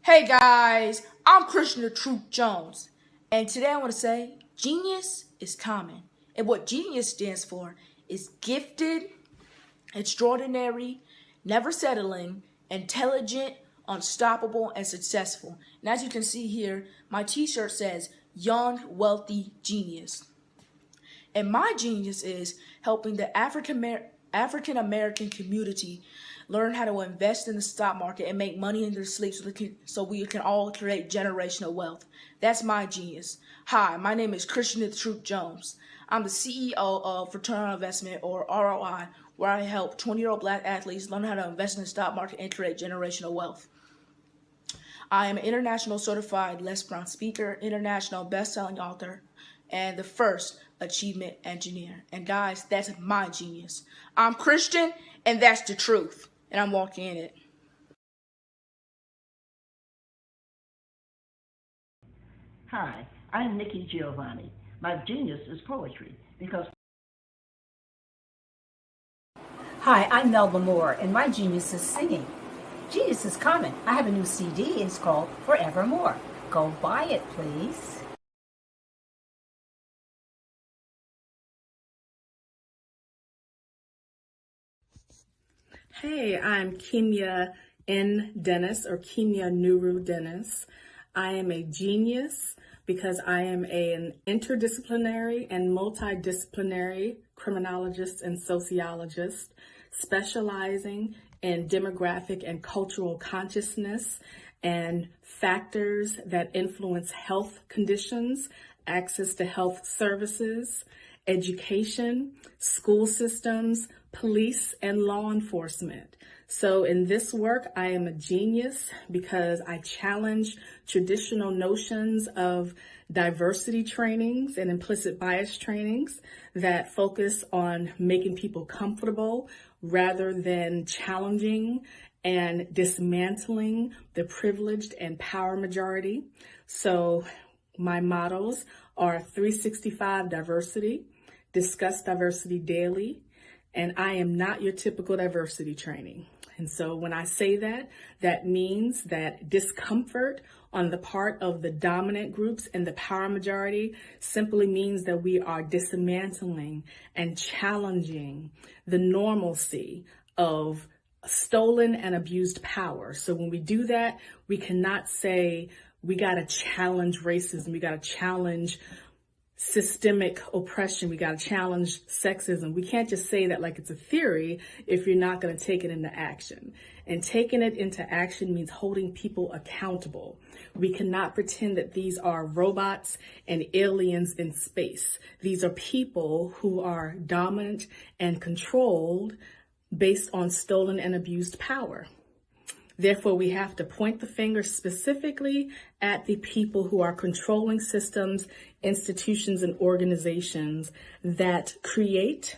Hey guys, I'm Christian the Truth Jones, and today I want to say genius is common. And what genius stands for is gifted, extraordinary, never settling, intelligent, unstoppable, and successful. And as you can see here, my t-shirt says young, wealthy genius. And my genius is helping the African American community learn how to invest in the stock market and make money in their sleep so we can all create generational wealth. That's my genius. Hi, my name is Christian the Truth Jones. I'm the CEO of Return on Investment, or ROI, where I help 20-year-old black athletes learn how to invest in the stock market and create generational wealth. I am an international certified Les Brown speaker, international best-selling author, and the first achievement engineer. And guys, that's my genius. I'm Christian, and that's the truth. And I'm walking in it. Hi, I'm Nikki Giovanni. My genius is poetry because... Hi, I'm Melba Moore, and my genius is singing. Genius is common. I have a new CD, it's called Forevermore. Go buy it, please. Hey, I'm Kimia N. Dennis, or Kimia Nuru Dennis. I am a genius because I am an interdisciplinary and multidisciplinary criminologist and sociologist, specializing in demographic and cultural consciousness and factors that influence health conditions, access to health services, education, school systems, police, and law enforcement. So in this work, I am a genius because I challenge traditional notions of diversity trainings and implicit bias trainings that focus on making people comfortable rather than challenging and dismantling the privileged and power majority. So my mottos are 365 diversity, discuss diversity daily, and I am not your typical diversity training. And so when I say that, that means that discomfort on the part of the dominant groups and the power majority simply means that we are dismantling and challenging the normalcy of stolen and abused power. So when we do that, we cannot say we got to challenge racism, we got to challenge systemic oppression, we got to challenge sexism. We can't just say that like it's a theory if you're not going to take it into action. And taking it into action means holding people accountable. We cannot pretend that these are robots and aliens in space. These are people who are dominant and controlled based on stolen and abused power. Therefore, we have to point the finger specifically at the people who are controlling systems, institutions, and organizations that create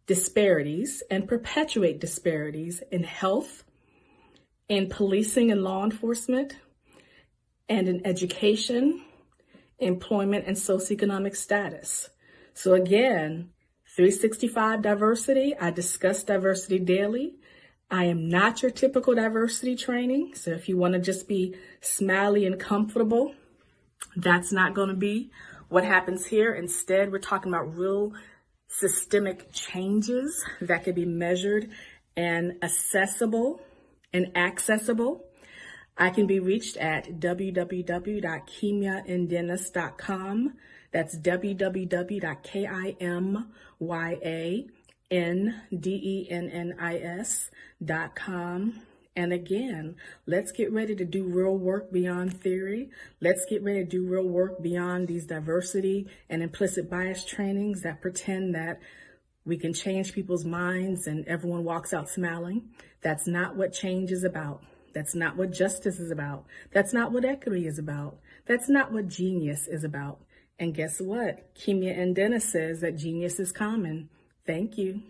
disparities and perpetuate disparities in health, in policing and law enforcement, and in education, employment, and socioeconomic status. So again, 365 diversity, I discuss diversity daily. I am not your typical diversity training. So if you want to just be smiley and comfortable, that's not going to be what happens here. Instead, we're talking about real systemic changes that can be measured and accessible. I can be reached at www.kimiaindennis.com. That's www.kimiaindennis.com. And again, let's get ready to do real work beyond theory. Let's get ready to do real work beyond these diversity and implicit bias trainings that pretend that we can change people's minds and everyone walks out smiling. That's not what change is about. That's not what justice is about. That's not what equity is about. That's not what genius is about. And guess what? Kimia and Dennis says that genius is common. Thank you.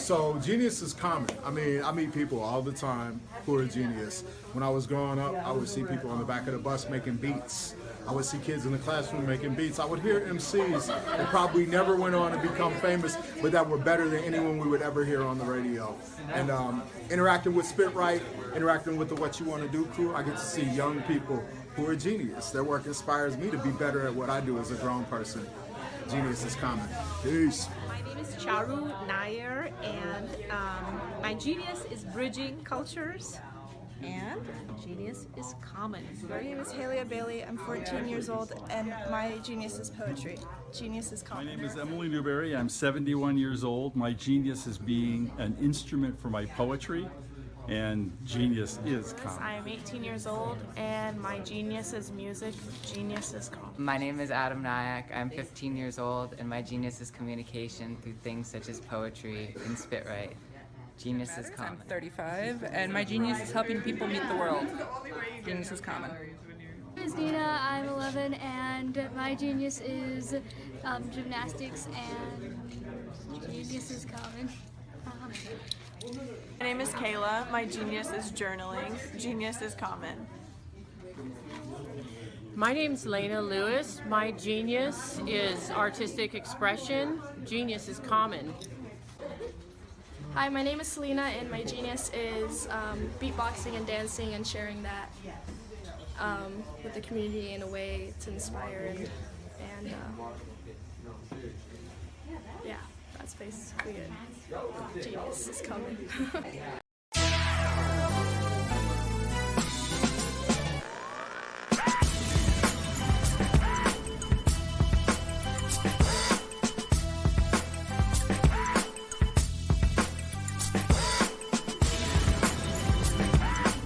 So genius is common. I mean, I meet people all the time who are genius. When I was growing up, I would see people on the back of the bus making beats. I would see kids in the classroom making beats. I would hear MCs that probably never went on to become famous, but that were better than anyone we would ever hear on the radio. And interacting with Spit Right, interacting with the What You Want to Do crew, I get to see young people who are genius. Their work inspires me to be better at what I do as a grown person. Genius is common. Peace. My name is Charu Nair, and my genius is bridging cultures, and genius is common. My name is Halia Bailey. I'm 14 years old, and my genius is poetry. Genius is common. My name is Emily Newberry. I'm 71 years old. My genius is being an instrument for my poetry, and genius is common. I'm 18 years old, and my genius is music. Genius is common. My name is Adam Nyack. I'm 15 years old, and my genius is communication through things such as poetry and Spit Right. Genius is common. I'm 35, and my genius is helping people meet the world. Genius is common. My name is Nina. I'm 11, and my genius is gymnastics, and genius is common. My name is Kayla. My genius is journaling. Genius is common. My name's Lena Lewis. My genius is artistic expression. Genius is common. Hi, my name is Selena, and my genius is beatboxing and dancing and sharing that with the community in a way to inspire and yeah, that's basically it. Genius is coming.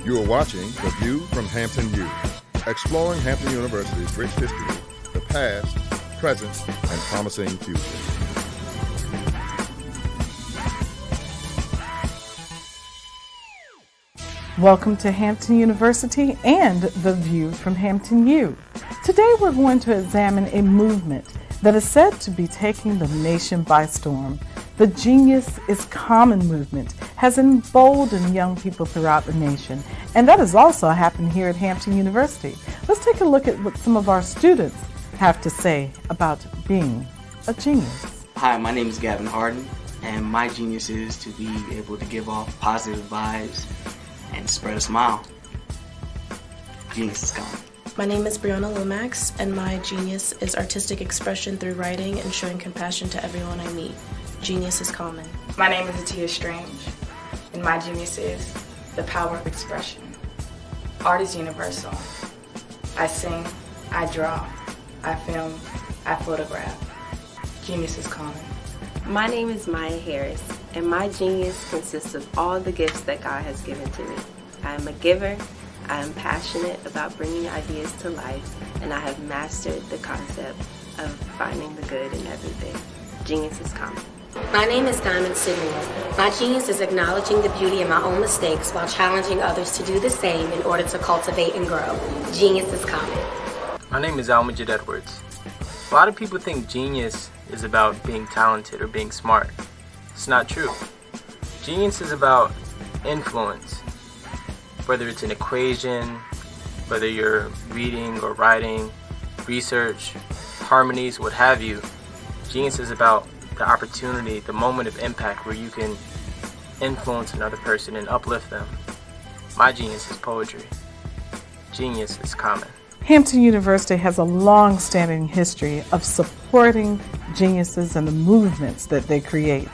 You are watching The View from Hampton U, exploring Hampton University's rich history, the past, present, and promising future. Welcome to Hampton University and The View from Hampton U. Today we're going to examine a movement that is said to be taking the nation by storm. The Genius is Common movement has emboldened young people throughout the nation, and that has also happened here at Hampton University. Let's take a look at what some of our students have to say about being a genius. Hi, my name is Gavin Harden, and my genius is to be able to give off positive vibes and spread a smile. Genius is common. My name is Brianna Lomax, and my genius is artistic expression through writing and showing compassion to everyone I meet. Genius is common. My name is Atia Strange, and my genius is the power of expression. Art is universal. I sing, I draw, I film, I photograph. Genius is common. My name is Maya Harris, and my genius consists of all the gifts that God has given to me. I am a giver, I am passionate about bringing ideas to life, and I have mastered the concept of finding the good in everything. Genius is common. My name is Diamond Sidney. My genius is acknowledging the beauty in my own mistakes while challenging others to do the same in order to cultivate and grow. Genius is common. My name is Almajid Edwards. A lot of people think genius is about being talented or being smart. It's not true. Genius is about influence. Whether it's an equation, whether you're reading or writing, research, harmonies, what have you, genius is about the opportunity, the moment of impact where you can influence another person and uplift them. My genius is poetry. Genius is common. Hampton University has a long-standing history of supporting geniuses and the movements that they create.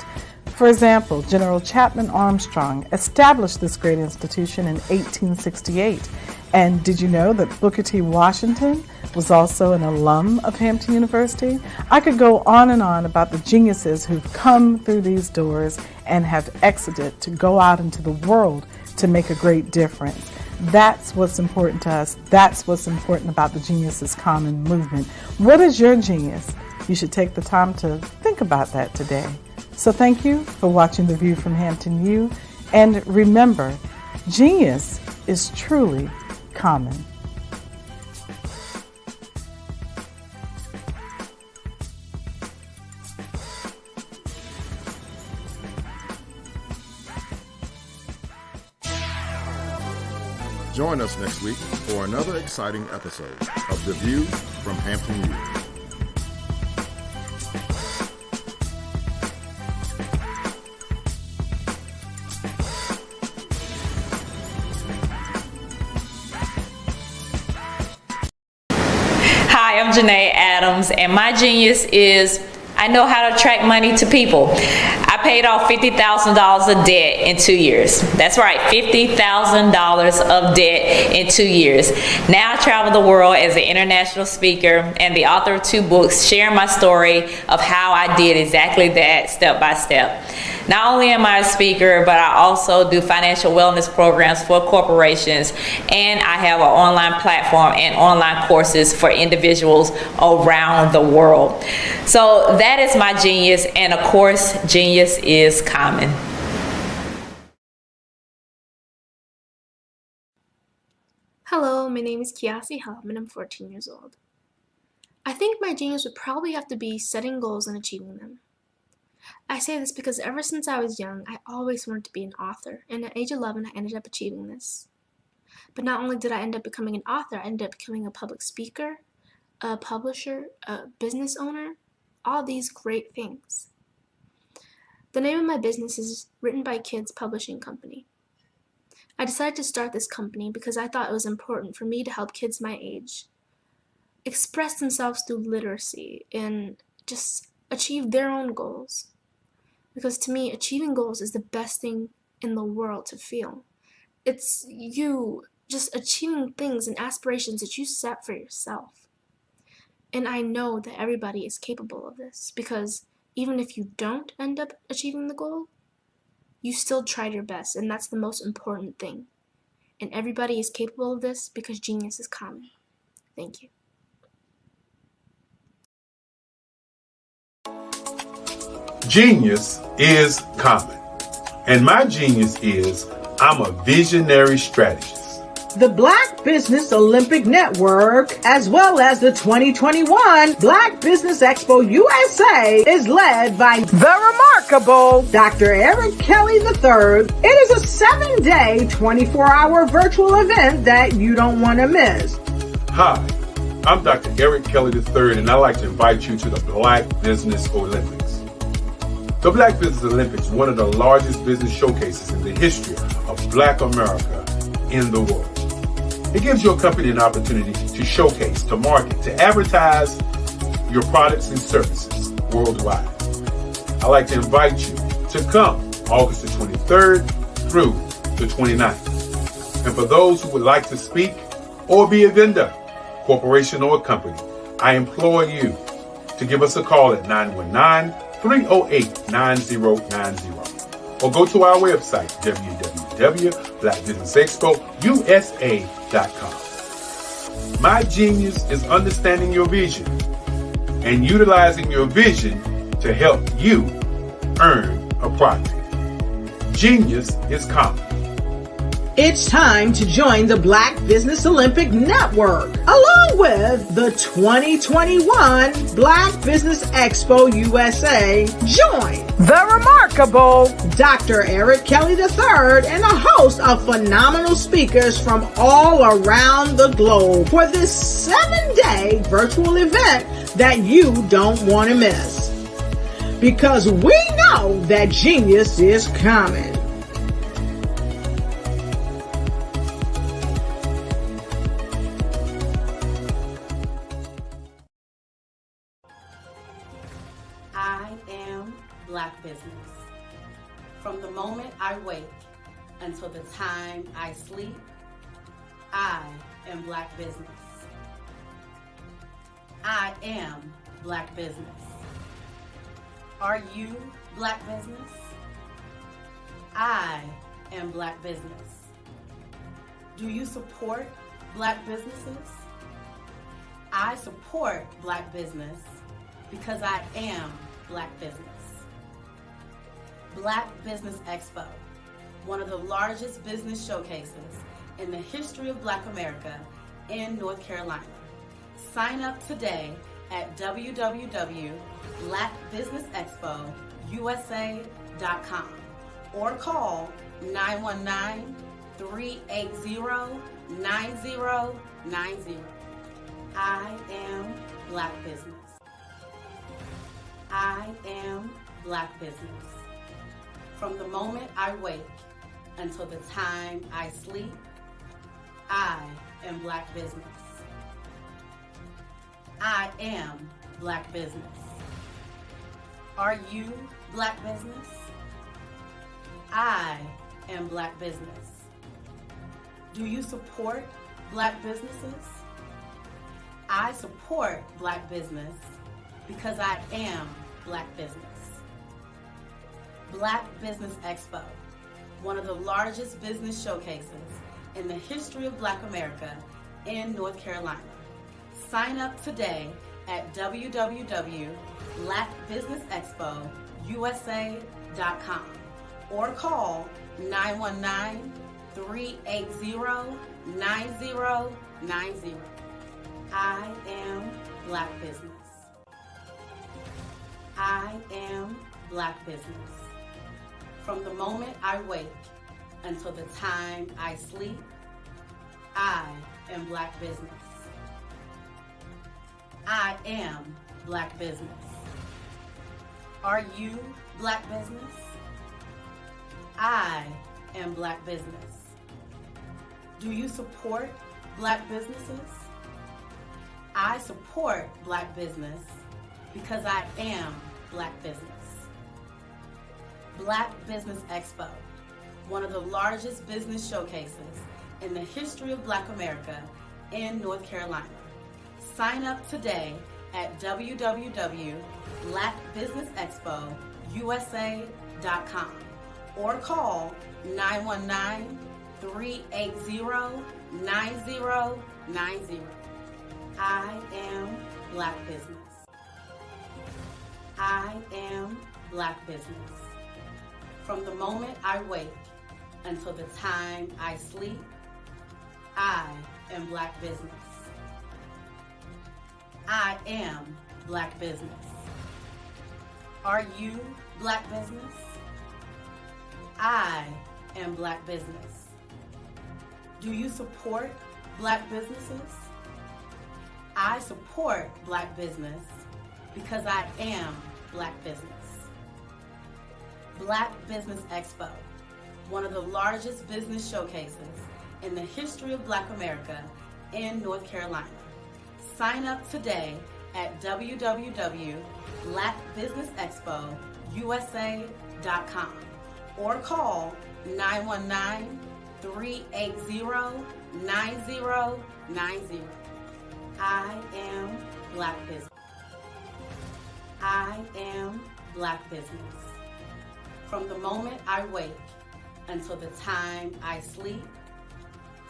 For example, General Chapman Armstrong established this great institution in 1868. And did you know that Booker T. Washington was also an alum of Hampton University? I could go on and on about the geniuses who've come through these doors and have exited to go out into the world to make a great difference. That's what's important to us. That's what's important about the Genius is Common movement. What is your genius? You should take the time to think about that today. So thank you for watching The View from Hampton U. And remember, genius is truly common. Join us next week for another exciting episode of The View from Hampton Youth. Hi, I'm Janae Adams, and my genius is I know how to attract money to people. I paid off $50,000 of debt in 2 years. That's right, $50,000 of debt in 2 years. Now I travel the world as an international speaker and the author of 2 books sharing my story of how I did exactly that step by step. Not only am I a speaker, but I also do financial wellness programs for corporations, and I have an online platform and online courses for individuals around the world. So that is my genius, and of course, genius is common. Hello, my name is Kiasi Helm and I'm 14 years old. I think my genius would probably have to be setting goals and achieving them. I say this because ever since I was young, I always wanted to be an author, and at age 11, I ended up achieving this. But not only did I end up becoming an author, I ended up becoming a public speaker, a publisher, a business owner, all these great things. The name of my business is Written by Kids Publishing Company. I decided to start this company because I thought it was important for me to help kids my age express themselves through literacy and just achieve their own goals. Because to me, achieving goals is the best thing in the world to feel. It's you just achieving things and aspirations that you set for yourself. And I know that everybody is capable of this because even if you don't end up achieving the goal, you still tried your best, and that's the most important thing. And everybody is capable of this because genius is common. Thank you. Genius is common. And my genius is I'm a visionary strategist. The Black Business Olympic Network, as well as the 2021 Black Business Expo USA, is led by the remarkable Dr. Eric Kelly III. It is a 7-day, 24-hour virtual event that you don't want to miss. Hi, I'm Dr. Eric Kelly III, and I'd like to invite you to the Black Business Olympics. The Black Business Olympics is one of the largest business showcases in the history of Black America in the world. It gives your company an opportunity to showcase, to market, to advertise your products and services worldwide. I'd like to invite you to come August the 23rd through the 29th. And for those who would like to speak or be a vendor, corporation or company, I implore you to give us a call at 919-308-9090 or go to our website, www.blackbusinessexpousa.com. My genius is understanding your vision and utilizing your vision to help you earn a profit. Genius is common. It's time to join the Black Business Olympic Network, along with the 2021 Black Business Expo USA. Join the remarkable Dr. Eric Kelly III and a host of phenomenal speakers from all around the globe for this 7-day virtual event that you don't want to miss. Because we know that genius is coming. I am Black business. From the moment I wake until the time I sleep, I am Black business. I am Black business. Are you Black business? I am Black business. Do you support Black businesses? I support Black business because I am Black business. Black Business Expo, one of the largest business showcases in the history of Black America in North Carolina. Sign up today at www.blackbusinessexpousa.com or call 380-9090. I am Black Business. I am Black Business. From the moment I wake until the time I sleep, I am Black Business. I am Black Business. Are you Black Business? I am Black Business. Do you support Black businesses? I support Black business because I am Black business. Black Business Expo, one of the largest business showcases in the history of Black America in North Carolina. Sign up today at www.blackbusinessexpousa.com or call 919-380-9090. I am Black Business. I am Black Business. From the moment I wake until the time I sleep, I am Black Business. I am Black Business. Are you Black Business? I am Black Business. Do you support Black businesses? I support Black business because I am Black business. Black Business Expo, one of the largest business showcases in the history of Black America in North Carolina. Sign up today at www.blackbusinessexpousa.com or call 919-380-9090. I am Black Business. I am Black Business. From the moment I wake until the time I sleep, I am Black Business. I am Black Business. Are you Black Business? I am Black Business. Do you support Black businesses? I support Black business because I am Black business. Black Business Expo, one of the largest business showcases in the history of Black America in North Carolina. Sign up today at www.blackbusinessexpousa.com or call 919-380-9090. I am Black Business. I am Black Business. From the moment I wake until the time I sleep,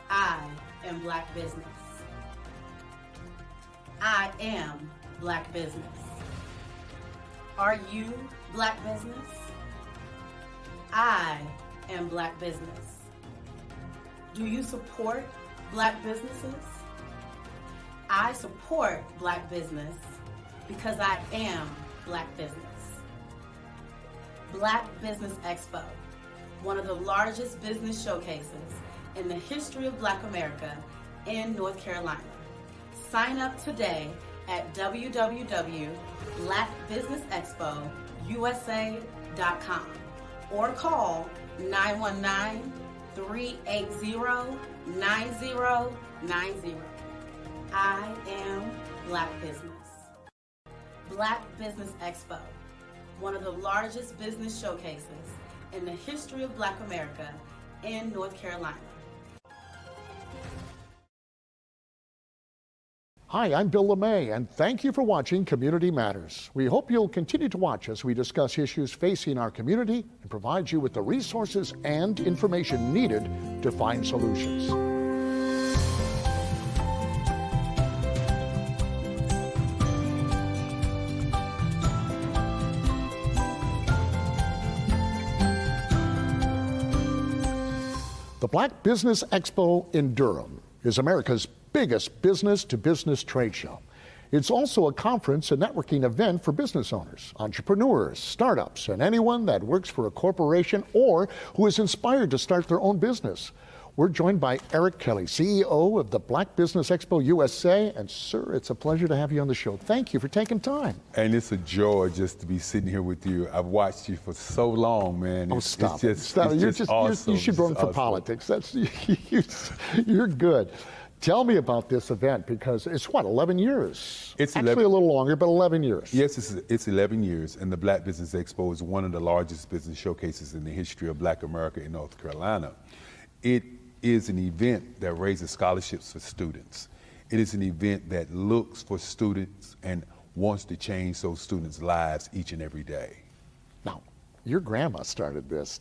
I am Black Business. I am Black Business. Are you Black Business? I am Black Business. Do you support Black businesses? I support Black business because I am Black business. Black Business Expo, one of the largest business showcases in the history of Black America in North Carolina. Sign up today at www.blackbusinessexpousa.com or call 919-380-9090. I am Black Business. Black Business Expo, one of the largest business showcases in the history of Black America in North Carolina. Hi, I'm Bill LeMay, and thank you for watching Community Matters. We hope you'll continue to watch as we discuss issues facing our community and provide you with the resources and information needed to find solutions. The Black Business Expo in Durham is America's biggest business-to-business trade show. It's also a conference and networking event for business owners, entrepreneurs, startups, and anyone that works for a corporation or who is inspired to start their own business. We're joined by Eric Kelly, CEO of the Black Business Expo USA. And sir, it's a pleasure to have you on the show. Thank you for taking time. And it's a joy just to be sitting here with you. I've watched you for so long, man. Oh, stop it. Stop it. It's just awesome. You should run for politics. That's you're good. Tell me about this event, because it's what, 11 years? It's actually a little longer, but 11 years. Yes, it's 11 years, and the Black Business Expo is one of the largest business showcases in the history of Black America in North Carolina. It is an event that raises scholarships for students. It is an event that looks for students and wants to change those students' lives each and every day. Now, your grandma started this,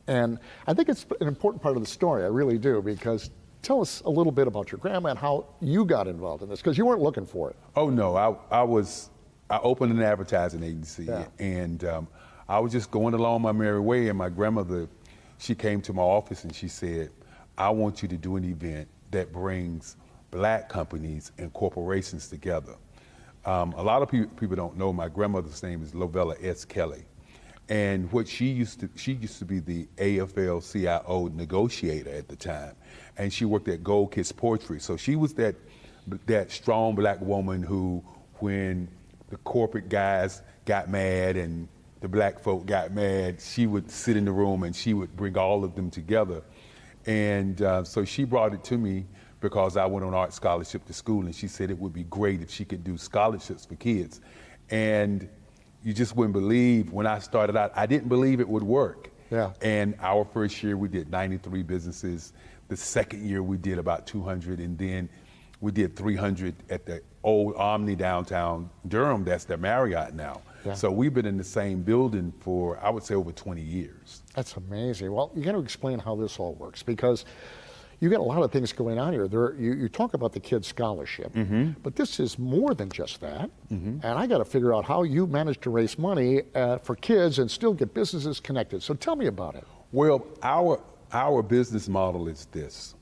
and I think it's an important part of the story, I really do, because tell us a little bit about your grandma and how you got involved in this, because you weren't looking for it. Oh no, I opened an advertising agency, and I was just going along my merry way, and my grandmother, she came to my office and she said, I want you to do an event that brings Black companies and corporations together. A lot of people don't know my grandmother's name is Lovella S. Kelly. And what she used to be the AFL-CIO negotiator at the time. And she worked at Gold Kiss Poetry. So she was that strong Black woman who, when the corporate guys got mad and the Black folk got mad, she would sit in the room and she would bring all of them together. And so she brought it to me because I went on art scholarship to school, and she said it would be great if she could do scholarships for kids. And you just wouldn't believe, when I started out, I didn't believe it would work. Yeah. And our first year we did 93 businesses. The second year we did about 200, and then we did 300 at the old Omni downtown Durham. That's the Marriott now. Yeah. So we've been in the same building for, I would say, over 20 years. That's amazing. Well, you got to explain how this all works, because you got a lot of things going on here. You talk about the kids' scholarship, but this is more than just that. And I got to figure out how you managed to raise money for kids and still get businesses connected. So tell me about it. Well, our business model is this.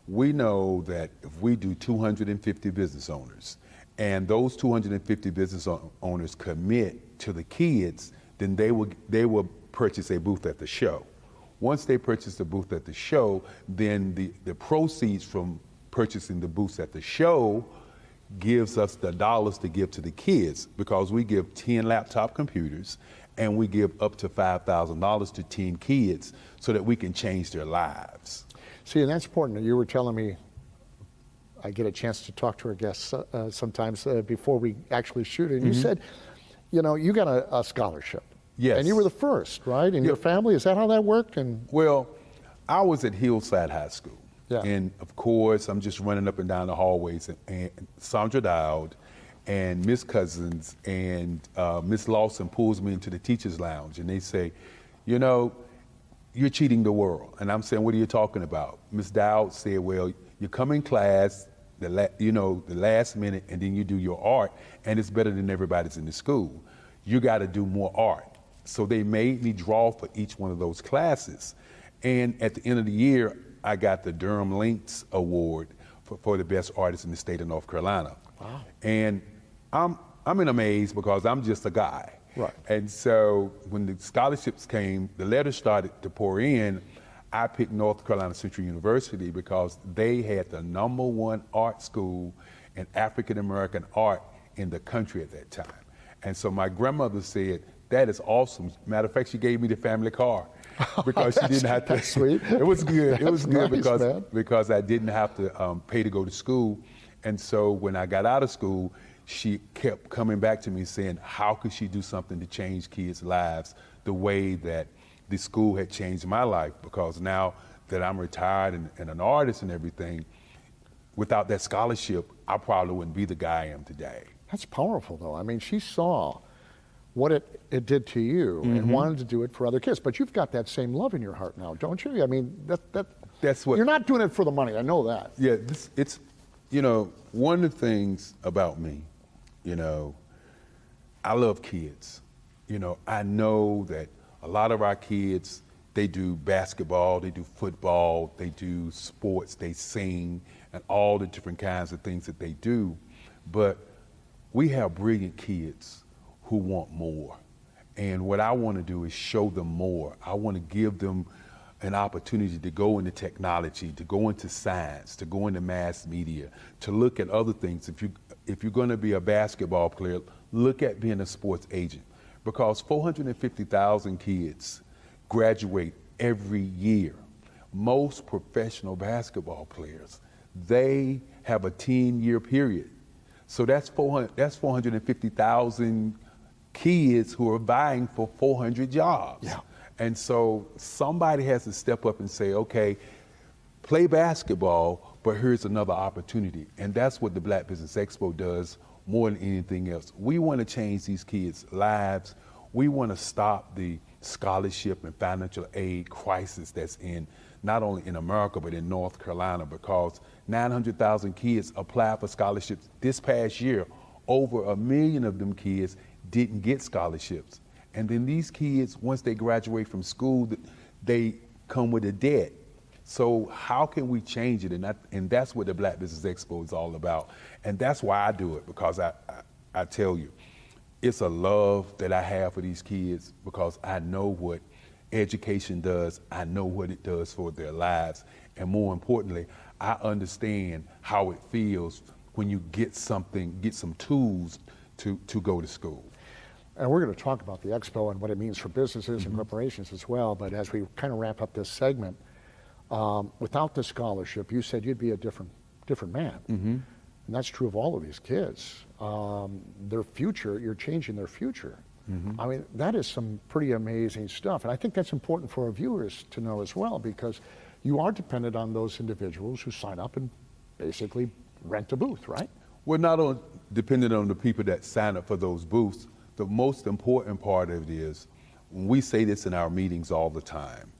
We know that if we do 250 business owners, and those 250 business owners commit to the kids, then they will purchase a booth at the show. Once they purchase the booth at the show, then the proceeds from purchasing the booths at the show gives us the dollars to give to the kids, because we give 10 laptop computers and we give up to $5,000 to 10 kids so that we can change their lives. See, and that's important. You were telling me, I get a chance to talk to our guests sometimes before we actually shoot it, and you said, you know, you got a scholarship. Yes. And you were the first, right? In your family, is that how that worked? And well, I was at Hillside High School. Yeah. And of course, I'm just running up and down the hallways, and Sandra Dowd and Miss Cousins and Miss Lawson pulls me into the teacher's lounge, and they say, you know, you're cheating the world. And I'm saying, what are you talking about? Miss Dowd said, well, you come in class, the last minute, and then you do your art, and it's better than everybody's in the school. You got to do more art. So they made me draw for each one of those classes. And at the end of the year, I got the Durham Links Award for the best artist in the state of North Carolina. Wow. And I'm in amaze, because I'm just a guy. Right. And so when the scholarships came, the letters started to pour in. I picked North Carolina Central University because they had the #1 art school in African American art in the country at that time. And so my grandmother said, that is awesome. Matter of fact, she gave me the family car because she didn't have to. That's sweet. It was good. It was good nice, because I didn't have to pay to go to school. And so when I got out of school, she kept coming back to me saying, how could she do something to change kids' lives the way that the school had changed my life? Because now that I'm retired and an artist and everything, without that scholarship, I probably wouldn't be the guy I am today. That's powerful, though. I mean, she saw what it did to you and wanted to do it for other kids. But you've got that same love in your heart now, don't you? I mean, that's what. You're not doing it for the money. I know that. Yeah, it's, you know, one of the things about me, you know, I love kids. You know, I know that a lot of our kids, they do basketball, they do football, they do sports, they sing, and all the different kinds of things that they do. But we have brilliant kids who want more. And what I want to do is show them more. I want to give them an opportunity to go into technology, to go into science, to go into mass media, to look at other things. If you're going to be a basketball player, look at being a sports agent, because 450,000 kids graduate every year. Most professional basketball players, they have a 10-year period. So that's 450,000 kids who are vying for 400 jobs. Yeah. And so somebody has to step up and say, okay, play basketball, but here's another opportunity. And that's what the Black Business Expo does more than anything else. We want to change these kids' lives. We want to stop the scholarship and financial aid crisis that's not only in America, but in North Carolina, because 900,000 kids applied for scholarships this past year. Over 1 million of them kids didn't get scholarships. And then these kids, once they graduate from school, they come with a debt. So how can we change it? And that's what the Black Business Expo is all about. And that's why I do it, because I tell you, it's a love that I have for these kids, because I know what education does. I know what it does for their lives. And more importantly, I understand how it feels when you get some tools to go to school. And we're going to talk about the expo and what it means for businesses and corporations as well. But as we kind of wrap up this segment, without the scholarship, you said you'd be a different man. And that's true of all of these kids. Their future, you're changing their future. I mean, that is some pretty amazing stuff. And I think that's important for our viewers to know as well, because you are dependent on those individuals who sign up and basically rent a booth, right? We're not dependent on the people that sign up for those booths. The most important part of it is, we say this in our meetings all the time,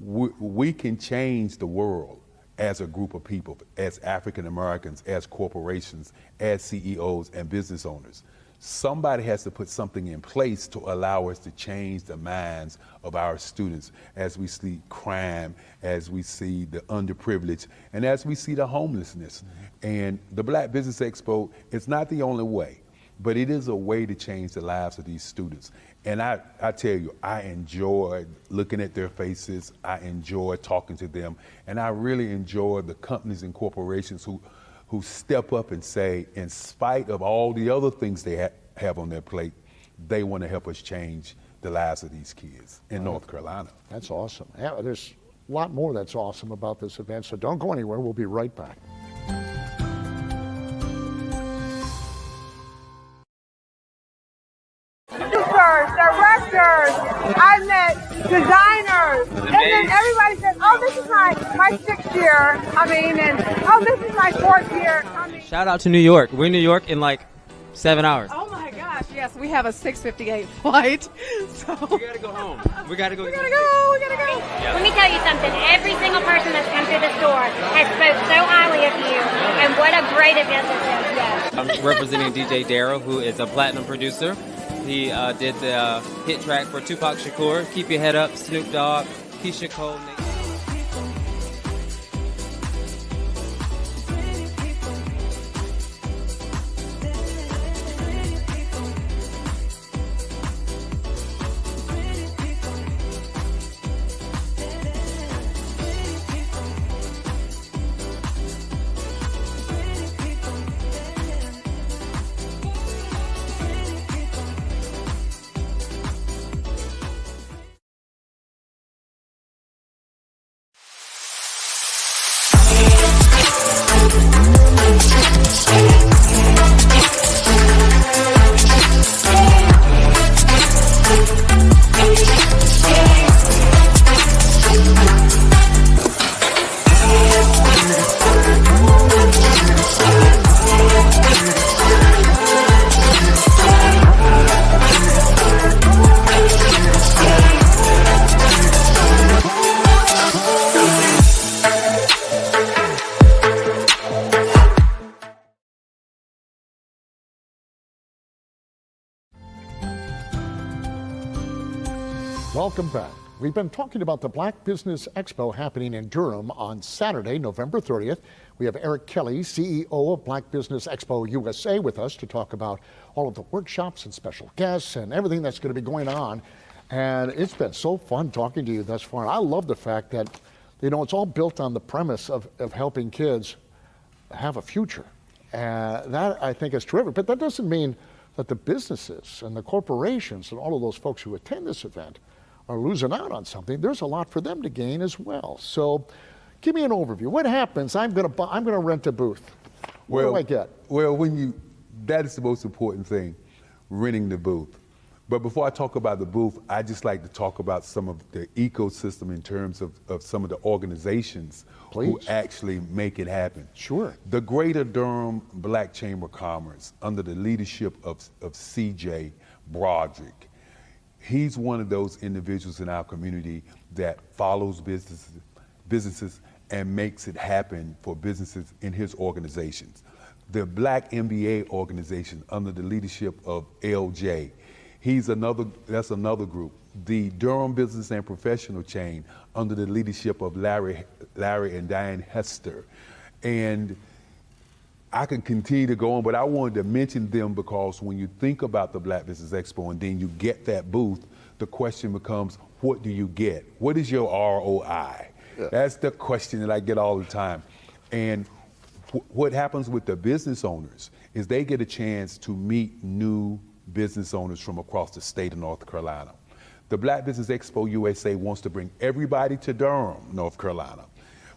we can change the world as a group of people, as African Americans, as corporations, as CEOs and business owners. Somebody has to put something in place to allow us to change the minds of our students as we see crime, as we see the underprivileged, and as we see the homelessness. And the Black Business Expo is not the only way, but it is a way to change the lives of these students. And I tell you, I enjoy looking at their faces, I enjoy talking to them, and I really enjoy the companies and corporations who step up and say, in spite of all the other things they have on their plate, they want to help us change the lives of these kids in North Carolina. That's awesome. Yeah, there's a lot more that's awesome about this event, so don't go anywhere. We'll be right back. Directors, I met designers, and then everybody says, oh, this is my 6th year, and oh, this is my 4th year. Shout out to New York. We're in New York in like 7 hours. Oh my gosh, yes, we have a 6:58 flight, so. We gotta go home. We gotta go. Yeah. Let me tell you something, every single person that's come through the store has spoke so highly of you, and what a great event this is, yes. I'm representing DJ Darryl, who is a platinum producer. He did the hit track for Tupac Shakur, Keep Your Head Up, Snoop Dogg, Keisha Cole. Welcome back. We've been talking about the Black Business Expo happening in Durham on Saturday, November 30th. We have Eric Kelly, CEO of Black Business Expo USA, with us to talk about all of the workshops and special guests and everything that's going to be going on. And it's been so fun talking to you thus far. And I love the fact that, it's all built on the premise of helping kids have a future. That I think is terrific. But that doesn't mean that the businesses and the corporations and all of those folks who attend this event are losing out on something. There's a lot for them to gain as well. So give me an overview. What happens? I'm going to rent a booth. What do I get? Well, that is the most important thing, renting the booth. But before I talk about the booth, I just like to talk about some of the ecosystem in terms of some of the organizations who actually make it happen. Sure. The Greater Durham Black Chamber of Commerce, under the leadership of CJ Broderick, he's one of those individuals in our community that follows businesses and makes it happen for businesses in his organizations. The Black MBA organization, under the leadership of LJ, that's another group. The Durham Business and Professional Chain, under the leadership of Larry and Diane Hester. And I can continue to go on, but I wanted to mention them because when you think about the Black Business Expo and then you get that booth, the question becomes, what do you get? What is your ROI? Yeah. That's the question that I get all the time. And what happens with the business owners is they get a chance to meet new business owners from across the state of North Carolina. The Black Business Expo USA wants to bring everybody to Durham, North Carolina.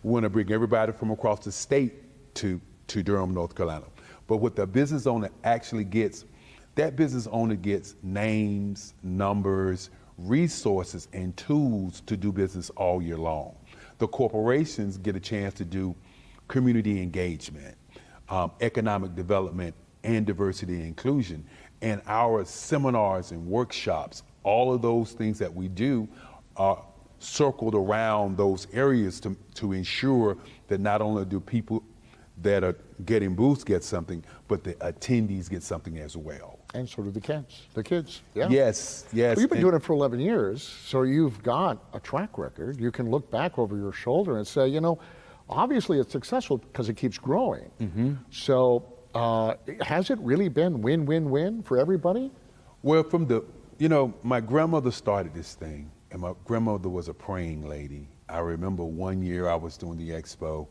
We want to bring everybody from across the state to Durham, North Carolina. But what the business owner actually gets, that business owner gets names, numbers, resources, and tools to do business all year long. The corporations get a chance to do community engagement, economic development, and diversity and inclusion. And our seminars and workshops, all of those things that we do are circled around those areas to ensure that not only do people that are getting booths get something, but the attendees get something as well. And so do the kids. The kids, yeah. Yes. Well, you've been doing it for 11 years, so you've got a track record. You can look back over your shoulder and say, obviously it's successful because it keeps growing. Mm-hmm. So has it really been win-win-win for everybody? Well, my grandmother started this thing, and my grandmother was a praying lady. I remember one year I was doing the expo,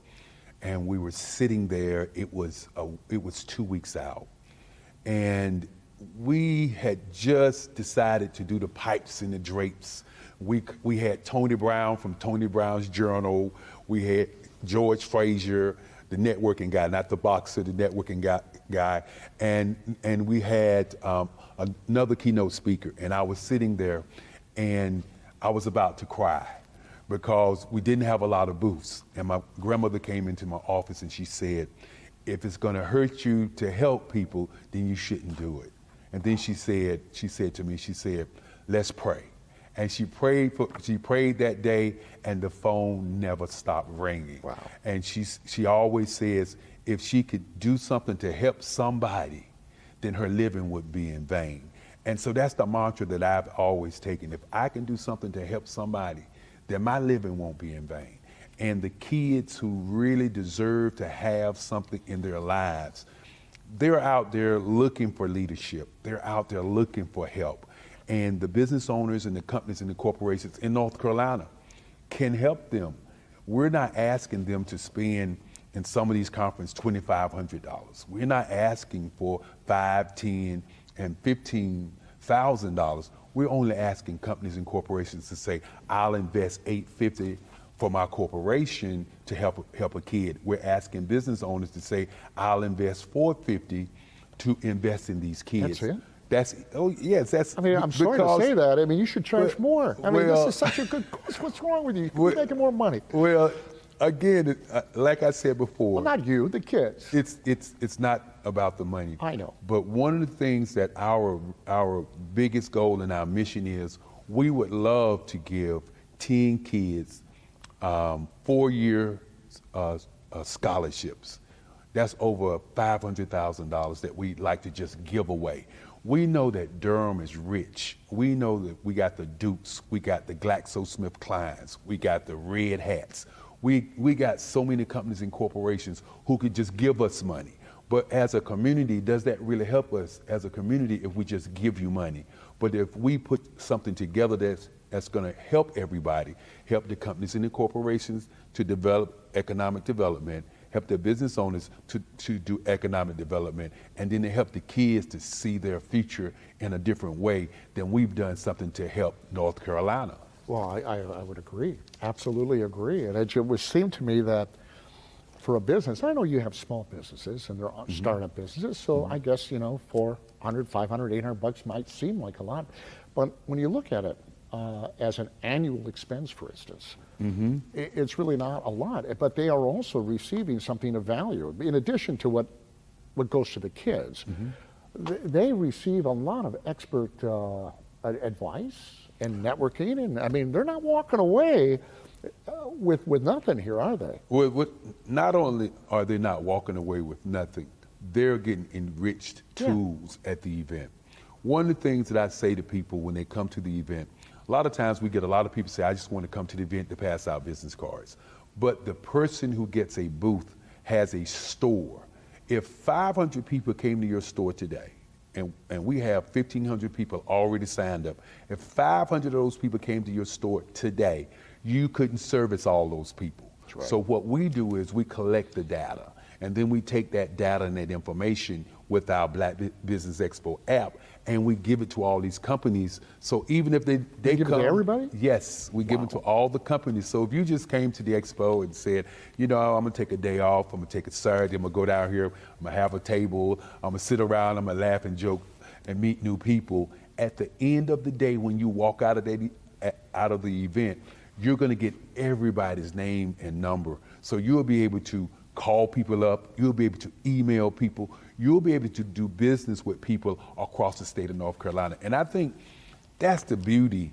and we were sitting there. It was 2 weeks out, and we had just decided to do the pipes and the drapes. We had Tony Brown from Tony Brown's Journal. We had George Frazier, the networking guy, not the boxer, the networking guy. And we had another keynote speaker. And I was sitting there and I was about to cry because we didn't have a lot of booths. And my grandmother came into my office and she said, if it's gonna hurt you to help people, then you shouldn't do it. And then she said to me, let's pray. And she prayed that day, and the phone never stopped ringing. Wow. And she always says, if she could do something to help somebody, then her living would be in vain. And so that's the mantra that I've always taken. If I can do something to help somebody, then my living won't be in vain. And the kids who really deserve to have something in their lives, they're out there looking for leadership. They're out there looking for help. And the business owners and the companies and the corporations in North Carolina can help them. We're not asking them to spend in some of these conferences $2,500. We're not asking for $5,000, $10,000, and $15,000. We're only asking companies and corporations to say, I'll invest $850 for my corporation to help a kid. We're asking business owners to say, I'll invest $450 to invest in these kids. That's it? That's. I mean, I'm sorry to say that. I mean, you should charge more. I mean, this is such a good cause. What's wrong with you? You're making more money. Well, again, like I said before. Well, not you, the kids. It's not about the money. I know. But one of the things that our biggest goal and our mission is, we would love to give 10 kids 4-year scholarships. That's over $500,000 that we'd like to just give away. We know that Durham is rich. We know that we got the Dukes, we got the GlaxoSmithKlines, we got the Red Hats. We got so many companies and corporations who could just give us money. But as a community, does that really help us as a community if we just give you money? But if we put something together that's going to help everybody, help the companies and the corporations to develop economic development, help the business owners to do economic development, and then to help the kids to see their future in a different way, then we've done something to help North Carolina. Well, I would agree, absolutely agree. And it would seem to me that for a business, I know you have small businesses and they're startup businesses, so I guess, $400, $500, $800 might seem like a lot. But when you look at it as an annual expense, for instance, it's really not a lot. But they are also receiving something of value. In addition to what goes to the kids, they receive a lot of expert advice and networking. And I mean, they're not walking away with nothing here, are they? Well, not only are they not walking away with nothing, they're getting enriched tools at the event. One of the things that I say to people when they come to the event, a lot of times we get a lot of people say, I just want to come to the event to pass out business cards. But the person who gets a booth has a store. If 500 people came to your store today, and we have 1,500 people already signed up, if 500 of those people came to your store today, you couldn't service all those people. Right. So what we do is we collect the data, and then we take that data and that information with our Black Business Expo app, and we give it to all these companies. So even if they give come, it to everybody? Yes, we give it to all the companies. So if you just came to the expo and said, I'm gonna take a day off, I'm gonna take a Saturday, I'm gonna go down here, I'm gonna have a table, I'm gonna sit around, I'm gonna laugh and joke and meet new people. At the end of the day, when you walk out of the event, you're going to get everybody's name and number. So you'll be able to call people up, you'll be able to email people, you'll be able to do business with people across the state of North Carolina. And I think that's the beauty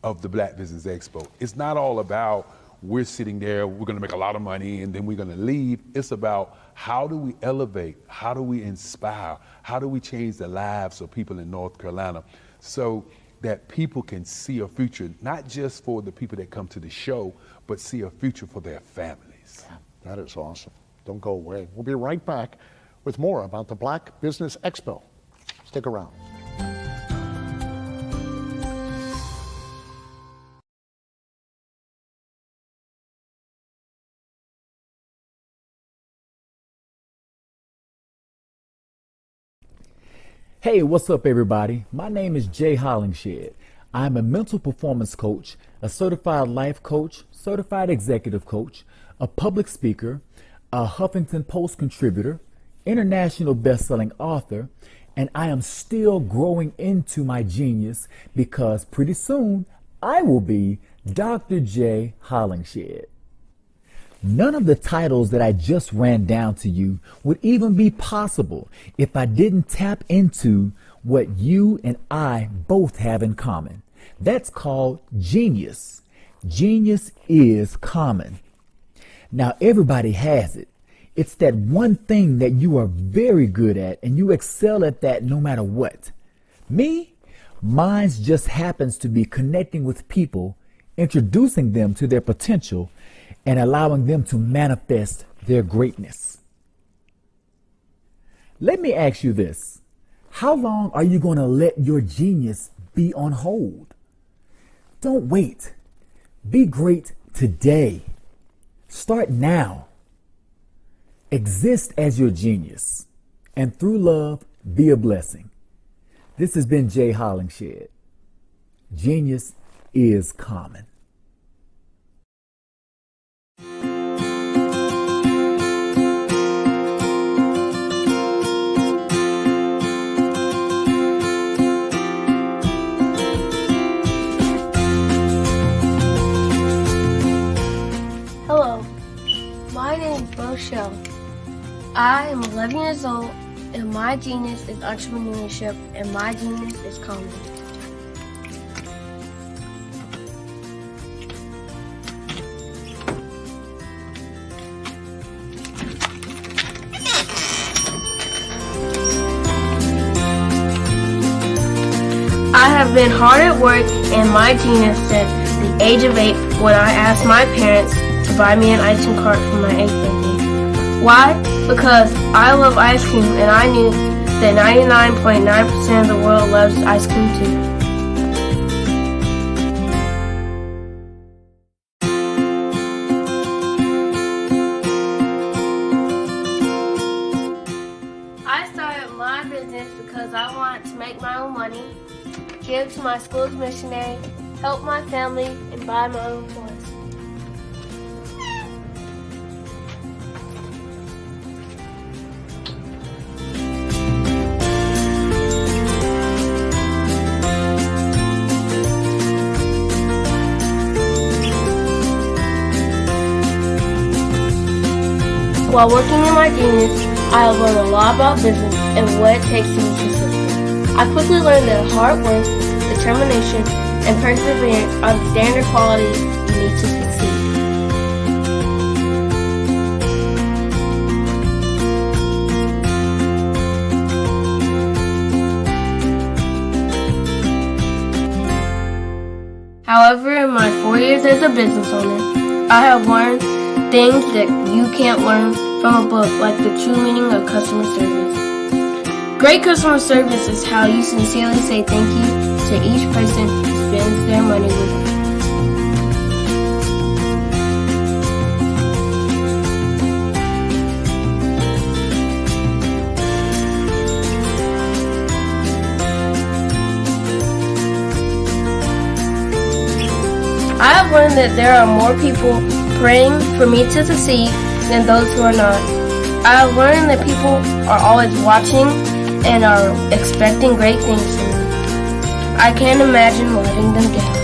of the Black Business Expo. It's not all about we're sitting there, we're going to make a lot of money, and then we're going to leave. It's about how do we elevate, how do we inspire, how do we change the lives of people in North Carolina so that people can see a future, not just for the people that come to the show, but see a future for their families. That is awesome. Don't go away. We'll be right back with more about the Black Business Expo. Stick around. Hey, what's up, everybody? My name is Jay Hollingshed. I'm a mental performance coach, a certified life coach, certified executive coach, a public speaker, a Huffington Post contributor, international best-selling author, and I am still growing into my genius because pretty soon I will be Dr. Jay Hollingshed. None of the titles that I just ran down to you would even be possible if I didn't tap into what you and I both have in common. That's called genius. Genius is common. Now, everybody has it. It's that one thing that you are very good at and you excel at that no matter what. Me, mine just happens to be connecting with people, introducing them to their potential, and allowing them to manifest their greatness. Let me ask you this. How long are you going to let your genius be on hold? Don't wait. Be great today. Start now. Exist as your genius. And through love, be a blessing. This has been Jay Hollingshed. Genius is common. Hello, my name is Rochelle. I am 11 years old, and my genius is entrepreneurship, and my genius is comedy. I have been hard at work, and my genius since the age of 8 when I asked my parents to buy me an ice cream cart for my 8th birthday. Why? Because I love ice cream, and I knew that 99.9% of the world loves ice cream too. money, give to my school's missionary, help my family, and buy my own toys. While working in my genius, I have learned a lot about business and what it takes to be successful. I quickly learned that hard work, determination, and perseverance are the standard qualities you need to succeed. However, in my 4 years as a business owner, I have learned things that you can't learn from a book, like the true meaning of customer service. Great customer service is how you sincerely say thank you to each person who spends their money with you. I have learned that there are more people praying for me to succeed than those who are not. I have learned that people are always watching and are expecting great things from me. I can't imagine letting them down.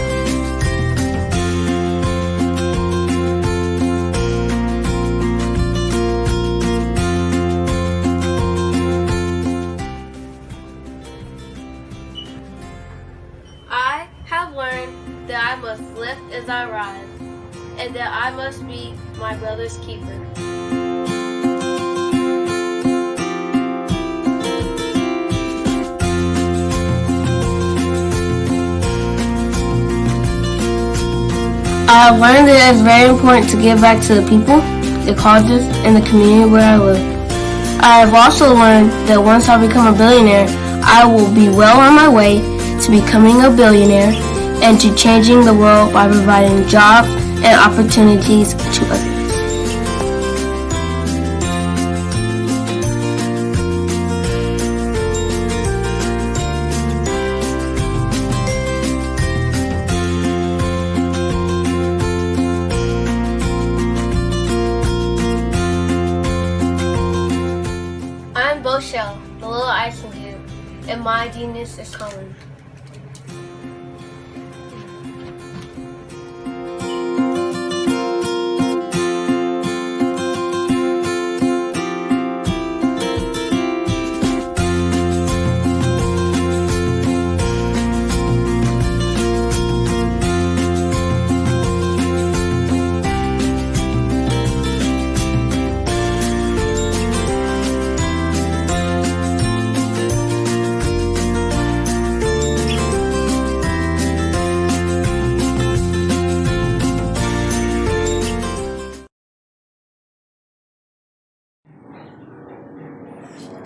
I have learned that I must lift as I rise, and that I must be my brother's keeper. I have learned that it is very important to give back to the people, the colleges, and the community where I live. I have also learned that once I become a billionaire, I will be well on my way to becoming a billionaire and to changing the world by providing jobs and opportunities to others. I'm Boshell, the little icing cube, and my genius is coming.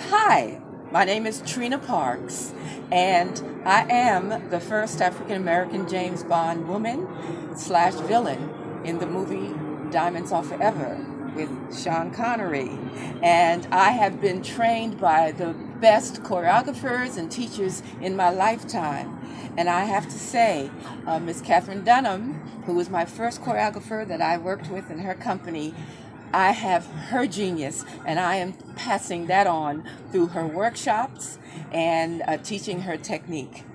Hi, my name is Trina Parks, and I am the first African American James Bond woman / villain in the movie Diamonds Are Forever with Sean Connery. And I have been trained by the best choreographers and teachers in my lifetime. And I have to say, Miss Catherine Dunham, who was my first choreographer that I worked with in her company, I have her genius, and I am passing that on through her workshops and teaching her technique.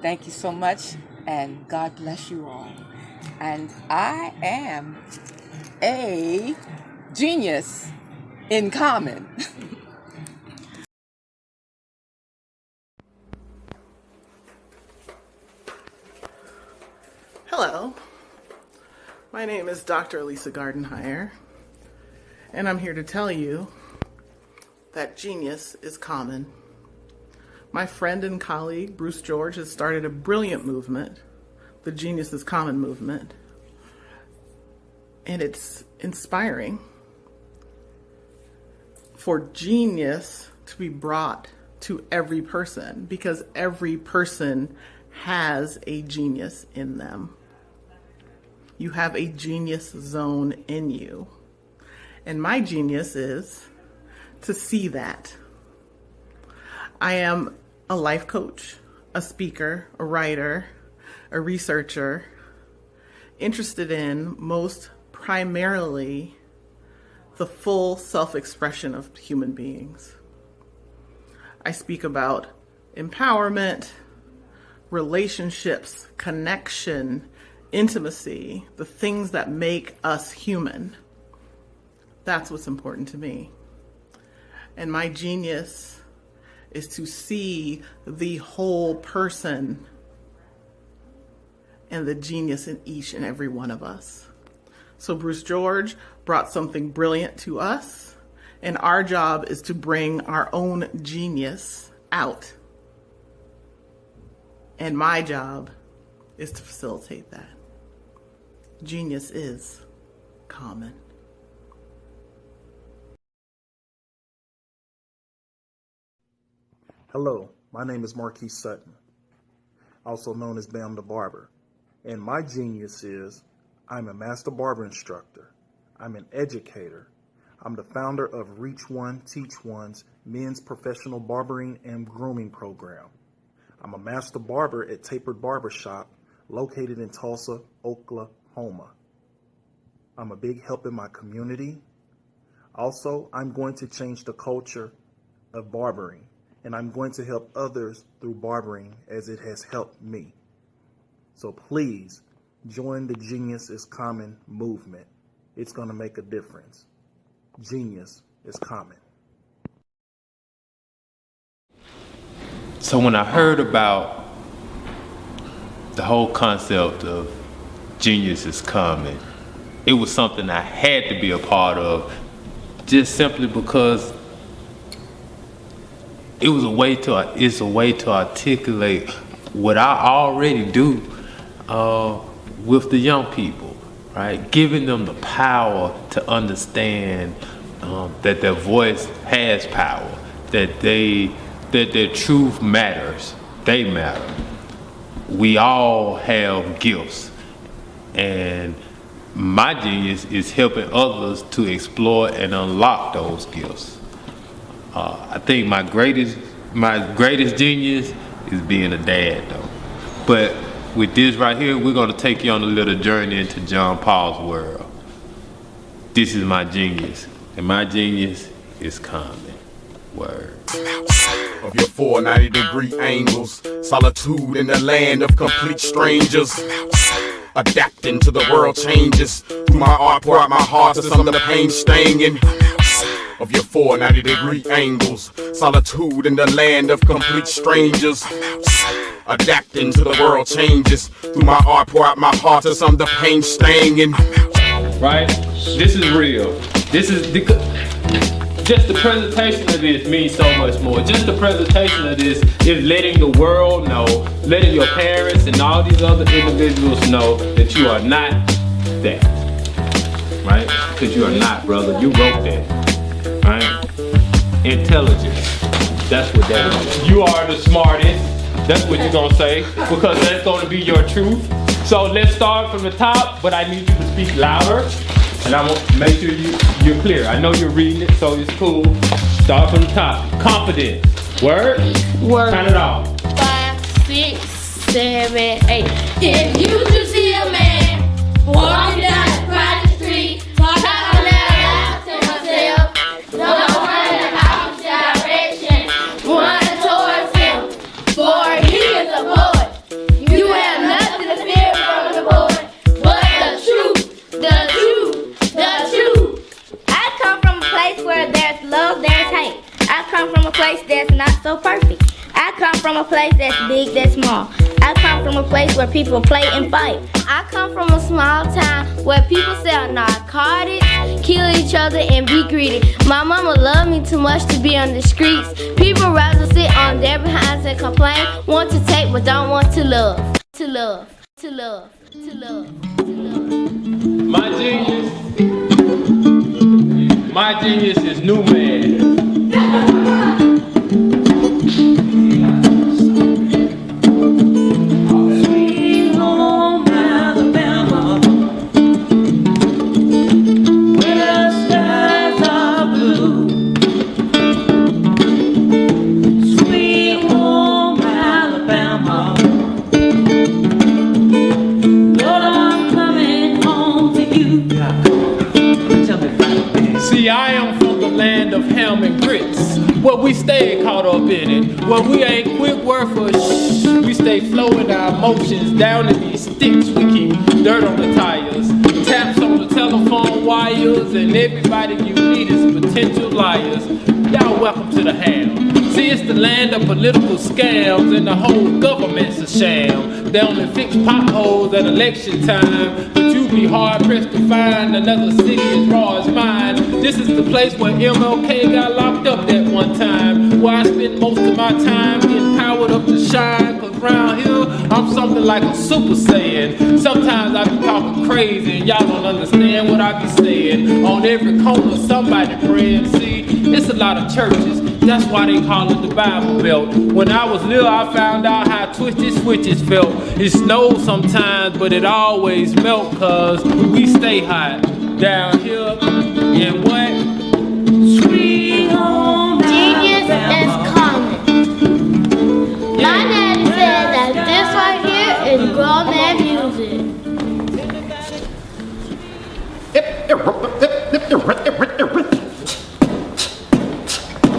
Thank you so much, and God bless you all. And I am a genius in common. Hello, my name is Dr. Lisa Gardenhire, and I'm here to tell you that genius is common. My friend and colleague, Bruce George, has started a brilliant movement, the Genius is Common movement, and it's inspiring for genius to be brought to every person, because every person has a genius in them. You have a genius zone in you. And my genius is to see that. I am a life coach, a speaker, a writer, a researcher, interested in most primarily the full self-expression of human beings. I speak about empowerment, relationships, connection, intimacy, the things that make us human. That's what's important to me. And my genius is to see the whole person and the genius in each and every one of us. So Bruce George brought something brilliant to us, and our job is to bring our own genius out. And my job is to facilitate that. Genius is common. Hello, my name is Marquis Sutton, also known as Bam the Barber. And my genius is I'm a master barber instructor. I'm an educator. I'm the founder of Reach One, Teach One's men's professional barbering and grooming program. I'm a master barber at Tapered Barbershop, located in Tulsa, Oklahoma. I'm a big help in my community. Also, I'm going to change the culture of barbering, and I'm going to help others through barbering as it has helped me. So please join the Genius is Common movement. It's going to make a difference. Genius is common. So when I heard about the whole concept of genius is common, it was something I had to be a part of, just simply because it's a way to articulate what I already do with the young people, right? Giving them the power to understand that their voice has power, that their truth matters, they matter. We all have gifts, and my genius is helping others to explore and unlock those gifts. I think my greatest genius is being a dad, though. But with this right here, we're going to take you on a little journey into John Paul's world. This is my genius, and my genius is common. Word. Of your 490-degree angles, solitude in the land of complete strangers. Adapting to the world changes. Through my art, pour out my heart to some of the pain staining. Of your 490-degree angles, solitude in the land of complete strangers. Adapting to the world changes. Through my art, pour out my heart to some of the pain staining. Right? This is real. This is just the presentation of this means so much more. Just the presentation of this is letting the world know, letting your parents and all these other individuals know that you are not that. Right? Because you are not, brother. You wrote that. Right? Intelligence. That's what that is. You are the smartest. That's what you're going to say. Because that's going to be your truth. So let's start from the top, but I need you to speak louder. And I want to make sure you're clear. I know you're reading it, so it's cool. Start from the top. Confidence. Word? Word. Count it off. 5, 6, 7, 8. If you could see a man walking down a crowded street, talking out loud to himself, don't run in the opposite direction, run towards him, for he is a boy. You have nothing to fear from the boy, but the truth, the truth. I come from a place where there's love, there's hate. I come from a place that's not so perfect. I come from a place that's big, that's small. I come from a place where people play and fight. I come from a small town where people sell narcotics, kill each other, and be greedy. My mama loved me too much to be on the streets. People rather sit on their behinds and complain, want to take but don't want to love. To love, to love, to love, to love. My genius is new man. Sweet home Alabama, where the skies are blue. Sweet home Alabama. See, I am from the land of ham and grits, where we stay caught up in it, where we ain't quick word for shh. We stay flowing our emotions down in these sticks. We keep dirt on the tires, taps on the telephone wires, and everybody you meet is potential liars. Y'all welcome to the ham. See, it's the land of political scams, and the whole government's a sham. They only fix potholes at election time, but you be hard pressed to find another city as raw as mine. This is the place where MLK got locked up that one time, where I spend most of my time getting powered up to shine. Cause round here, I'm something like a super saiyan. Sometimes I be talking crazy and y'all don't understand what I be saying. On every corner, somebody praying. See, it's a lot of churches. That's why they call it the Bible Belt. When I was little, I found out how twisted switches felt. It snows sometimes, but it always melt, cause we stay hot down here in what? Sweet home. Genius is common. My daddy said that this right here is grown man music.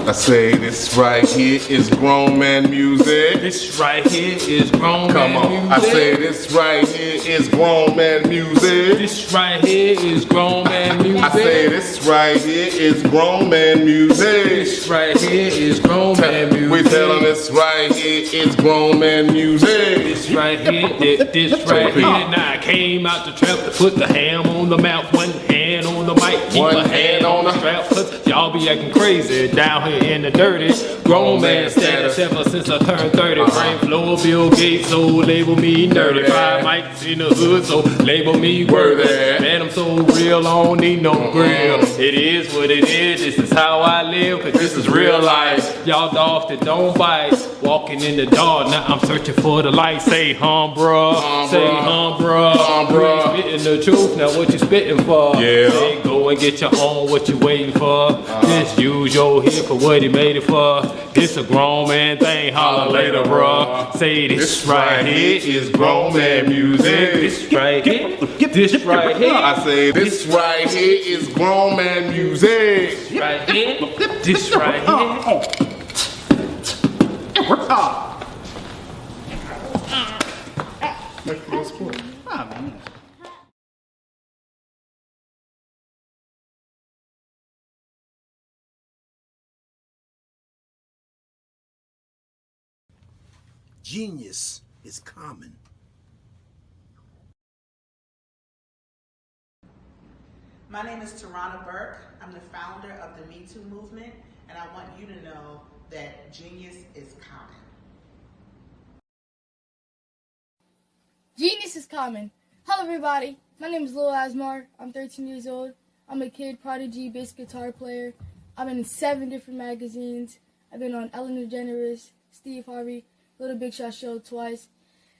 I say this right here is grown man music. This right here is grown Come man on. music. I say this right here is grown man music. This right here is grown man music. I say this right here is grown man music. This right here is grown man music. We tell them this right here is grown man music. This right here, this right here. Now I came out the trap to put the ham on the mouth. One hand on the mic, keep One my hand on the strap. Cause y'all be acting crazy down here in the dirty. Grown man status ever since I turned 30. Brain flow, Bill Gates, so label me nerdy. 5 mics in the hood, so label me worthy. Man, I'm so real, I don't need no grill. It is what it is, this is how I live, cause this is real life. Y'all dogs that don't bite, walking in the dark, now I'm searching for the light. Say bruh, say bruh. You ain't spitting the truth, now what you spitting for? Yeah. Hey, go and get your own, what you waiting for? Just use your hip for what he made it for. This a grown man thing, holler later, bruh. Say this right here is grown man music. This right here, this right here. I say this right here is grown man music. This right here, this right here. Genius is common. My name is Tarana Burke. I'm the founder of the Me Too movement, and I want you to know that genius is common. Genius is common. Hello everybody, my name is Lil Asmar. I'm 13 years old. I'm a kid prodigy bass guitar player. I'm in 7 different magazines. I've been on Ellen DeGeneres, Steve Harvey, Little Big Shot show twice,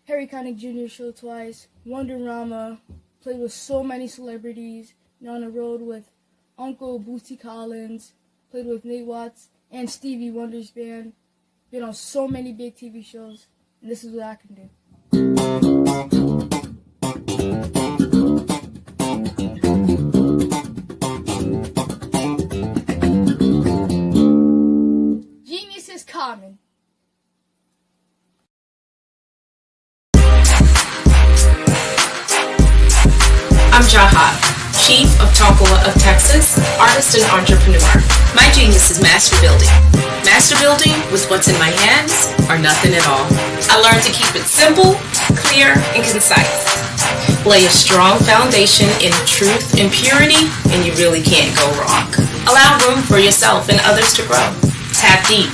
Harry Connick Jr. show twice, Wonderama, played with so many celebrities, been on the road with Uncle Bootsy Collins, played with Nate Watts and Stevie Wonder's band, been on so many big TV shows, and this is what I can do. Genius is common. I'm Jaha, Chief of Tonkawa of Texas, artist and entrepreneur. My genius is master building. Master building with what's in my hands or nothing at all. I learned to keep it simple, clear, and concise. Lay a strong foundation in truth and purity, and you really can't go wrong. Allow room for yourself and others to grow. Tap deep.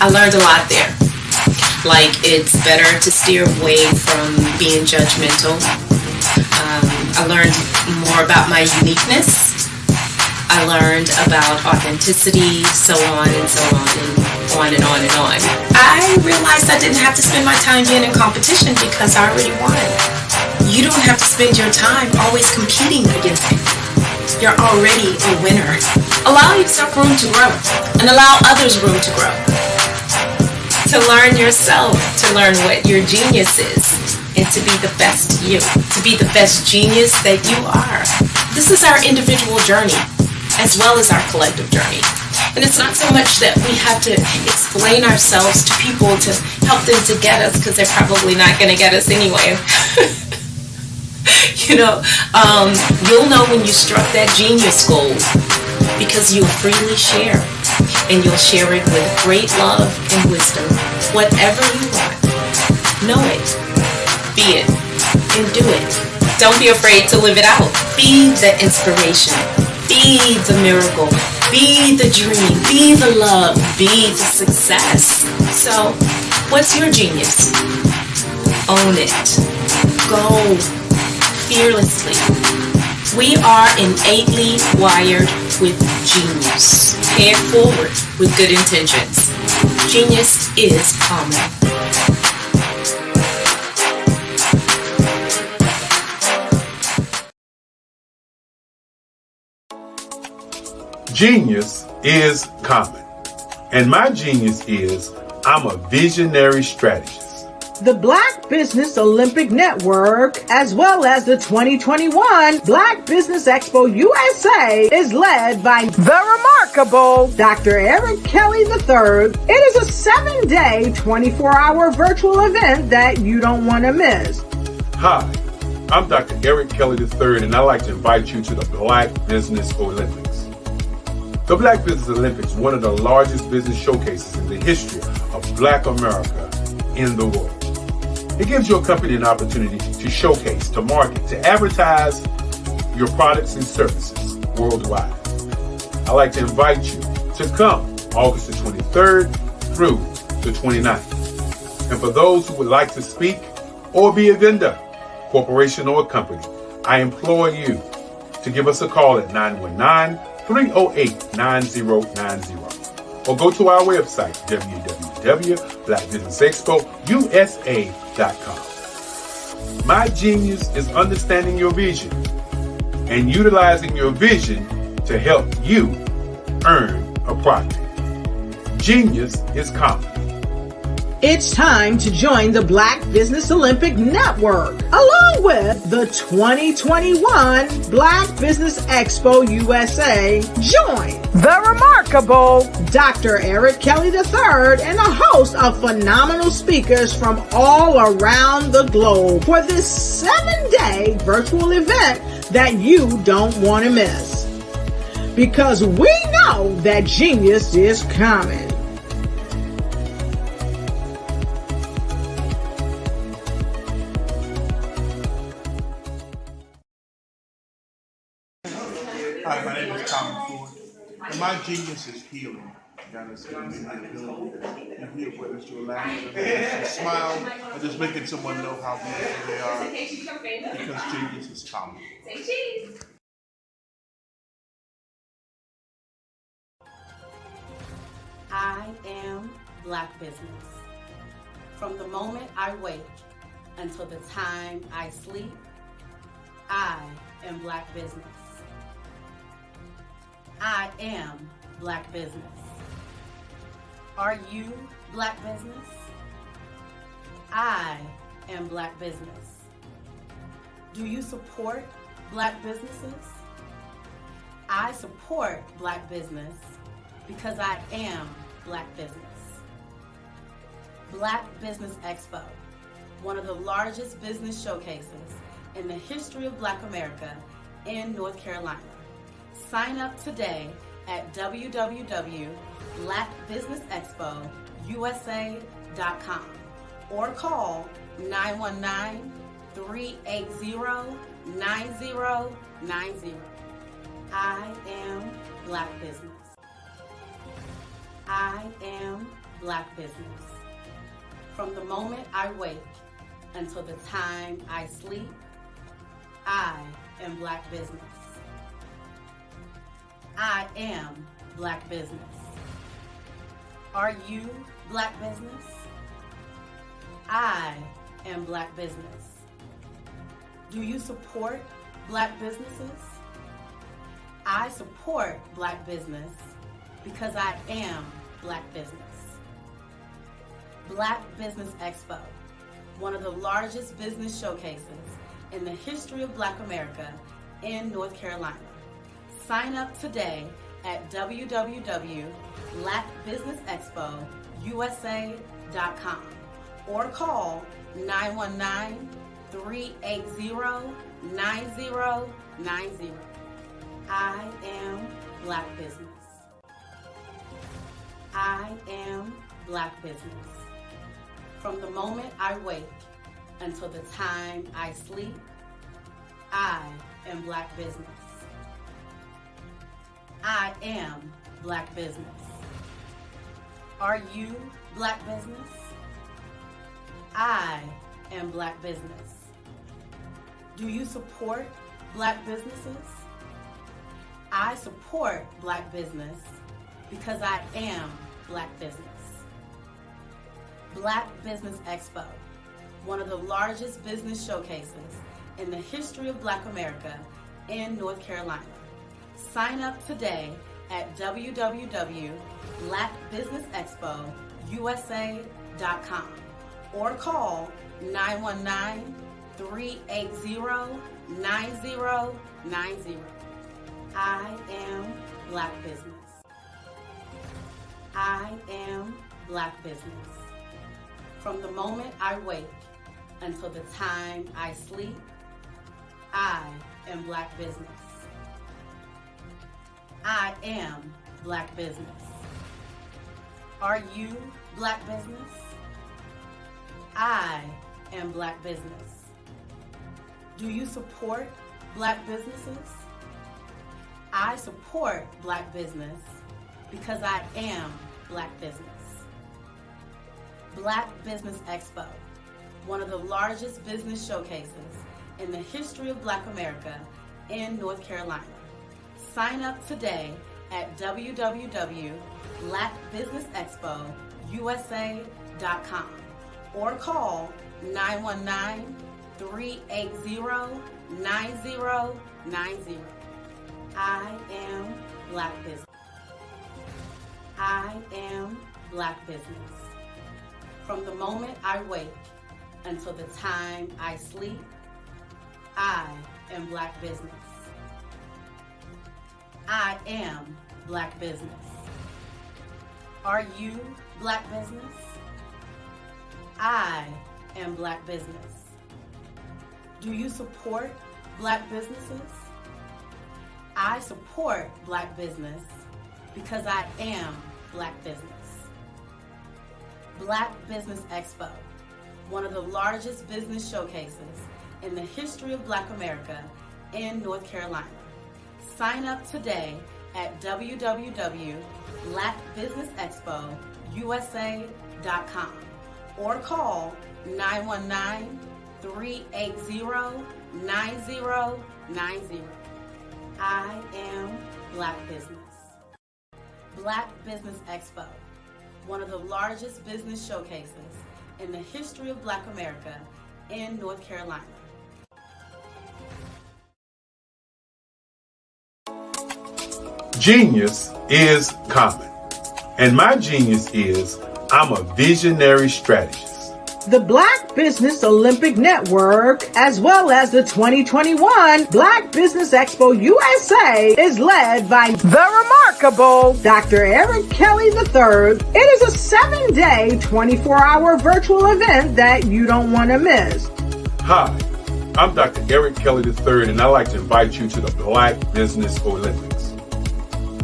I learned a lot there. Like it's better to steer away from being judgmental. I learned more about my uniqueness. I learned about authenticity, so on and so on and on and on and on. I realized I didn't have to spend my time being in competition because I already won. You don't have to spend your time always competing against people. You're already a winner. Allow yourself room to grow and allow others room to grow. To learn yourself, to learn what your genius is, and to be the best you, to be the best genius that you are. This is our individual journey, as well as our collective journey. And it's not so much that we have to explain ourselves to people to help them to get us, because they're probably not going to get us anyway. You'll know when you struck that genius goal, because you'll freely share, and you'll share it with great love and wisdom. Whatever you want, know it, be it, and do it. Don't be afraid to live it out. Be the inspiration, be the miracle, be the dream, be the love, be the success. So, what's your genius? Own it. Go fearlessly. We are innately wired with genius. Pay it forward with good intentions. Genius is common. Genius is common. And my genius is I'm a visionary strategist. The Black Business Olympic Network, as well as the 2021 Black Business Expo USA, is led by the remarkable Dr. Eric Kelly III. It is a 7-day, 24-hour virtual event that you don't want to miss. Hi, I'm Dr. Eric Kelly III, and I'd like to invite you to the Black Business Olympics. The Black Business Olympics is one of the largest business showcases in the history of Black America in the world. It gives your company an opportunity to showcase, to market, to advertise your products and services worldwide. I'd like to invite you to come August the 23rd through the 29th. And for those who would like to speak or be a vendor, corporation or company, I implore you to give us a call at 919-308-9090 or go to our website, www.blackbusinessexpousa.com. My genius is understanding your vision and utilizing your vision to help you earn a profit. Genius is common. It's time to join the Black Business Olympic Network, along with the 2021 Black Business Expo USA. Join the remarkable Dr. Eric Kelly III and a host of phenomenal speakers from all around the globe for this 7-day virtual event that you don't want to miss. Because we know that genius is coming. Hi, my name is Tom Ford, and my genius is healing. God has given me the ability to heal, whether it's through laughter, whether it's through smile, or just making someone know how beautiful they are, because genius is common. I am Black business. From the moment I wake until the time I sleep, I am Black business. I am Black business. Are you Black business? I am Black business. Do you support Black businesses? I support Black business because I am Black business. Black Business Expo, one of the largest business showcases in the history of Black America in North Carolina. Sign up today at www.blackbusinessexpousa.com or call 919-380-9090. I am Black business. I am Black business. From the moment I wake until the time I sleep, I am Black business. I am Black business. Are you Black business? I am Black business. Do you support Black businesses? I support Black business because I am Black business. Black Business Expo, one of the largest business showcases in the history of Black America in North Carolina. Sign up today at www.blackbusinessexpousa.com or call 919-380-9090. I am Black Business. I am Black Business. From the moment I wake until the time I sleep, I am Black Business. I am Black Business. Are you Black Business? I am Black Business. Do you support Black businesses? I support Black business because I am Black business. Black Business Expo, one of the largest business showcases in the history of Black America in North Carolina. Sign up today at www.blackbusinessexpousa.com or call 919-380-9090. I am Black Business. I am Black Business. From the moment I wake until the time I sleep, I am Black Business. I am Black Business. Are you Black Business? I am Black Business. Do you support Black businesses? I support Black business because I am Black business. Black Business Expo, one of the largest business showcases in the history of Black America in North Carolina. Sign up today at www.blackbusinessexpousa.com or call 919-380-9090. I am Black Business. I am Black Business. From the moment I wake until the time I sleep, I am Black Business. I am Black Business. Are you Black Business? I am Black Business. Do you support Black businesses? I support Black business because I am Black business. Black Business Expo, one of the largest business showcases in the history of Black America in North Carolina. Sign up today at www.blackbusinessexpousa.com or call 919-380-9090. I am Black Business. Black Business Expo, one of the largest business showcases in the history of Black America in North Carolina. Genius is common, and my genius is I'm a visionary strategist. The Black Business Olympic Network, as well as the 2021 Black Business Expo USA, is led by the remarkable Dr. Eric Kelly III. It is a 7-day, 24-hour virtual event that you don't want to miss. Hi, I'm Dr. Eric Kelly III, and I'd like to invite you to the Black Business Olympics.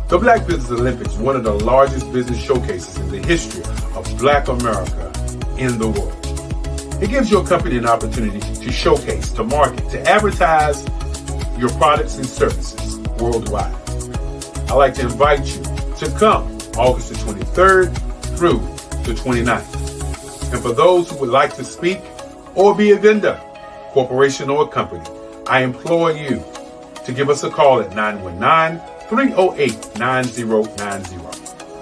The Black Business Olympics is one of the largest business showcases in the history of Black America in the world. It gives your company an opportunity to showcase, to market, to advertise your products and services worldwide. I'd like to invite you to come August the 23rd through the 29th. And for those who would like to speak or be a vendor, corporation or company, I implore you to give us a call at 919-308-9090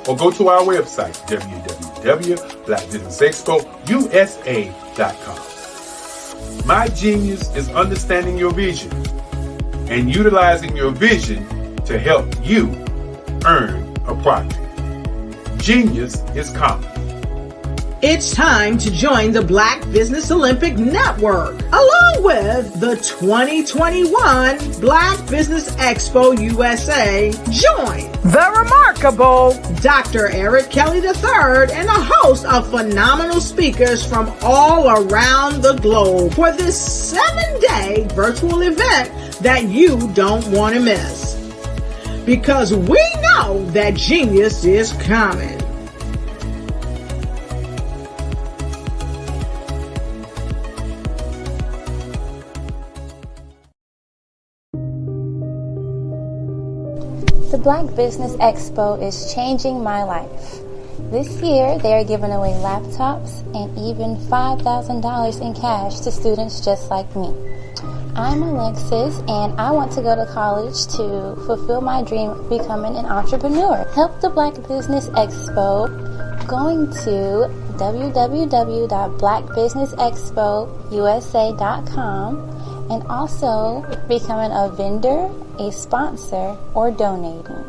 or go to our website, www.blackbusinessexpousa.com. My genius is understanding your vision and utilizing your vision to help you earn a profit. Genius is common. It's time to join the Black Business Olympic Network, along with the 2021 Black Business Expo USA. Join the remarkable Dr. Eric Kelly III and a host of phenomenal speakers from all around the globe for this 7-day virtual event that you don't want to miss. Because we know that genius is coming. The Black Business Expo is changing my life. This year, they are giving away laptops and even $5,000 in cash to students just like me. I'm Alexis, and I want to go to college to fulfill my dream of becoming an entrepreneur. Help the Black Business Expo going to www.blackbusinessexpousa.com and also becoming a vendor, a sponsor, or donating.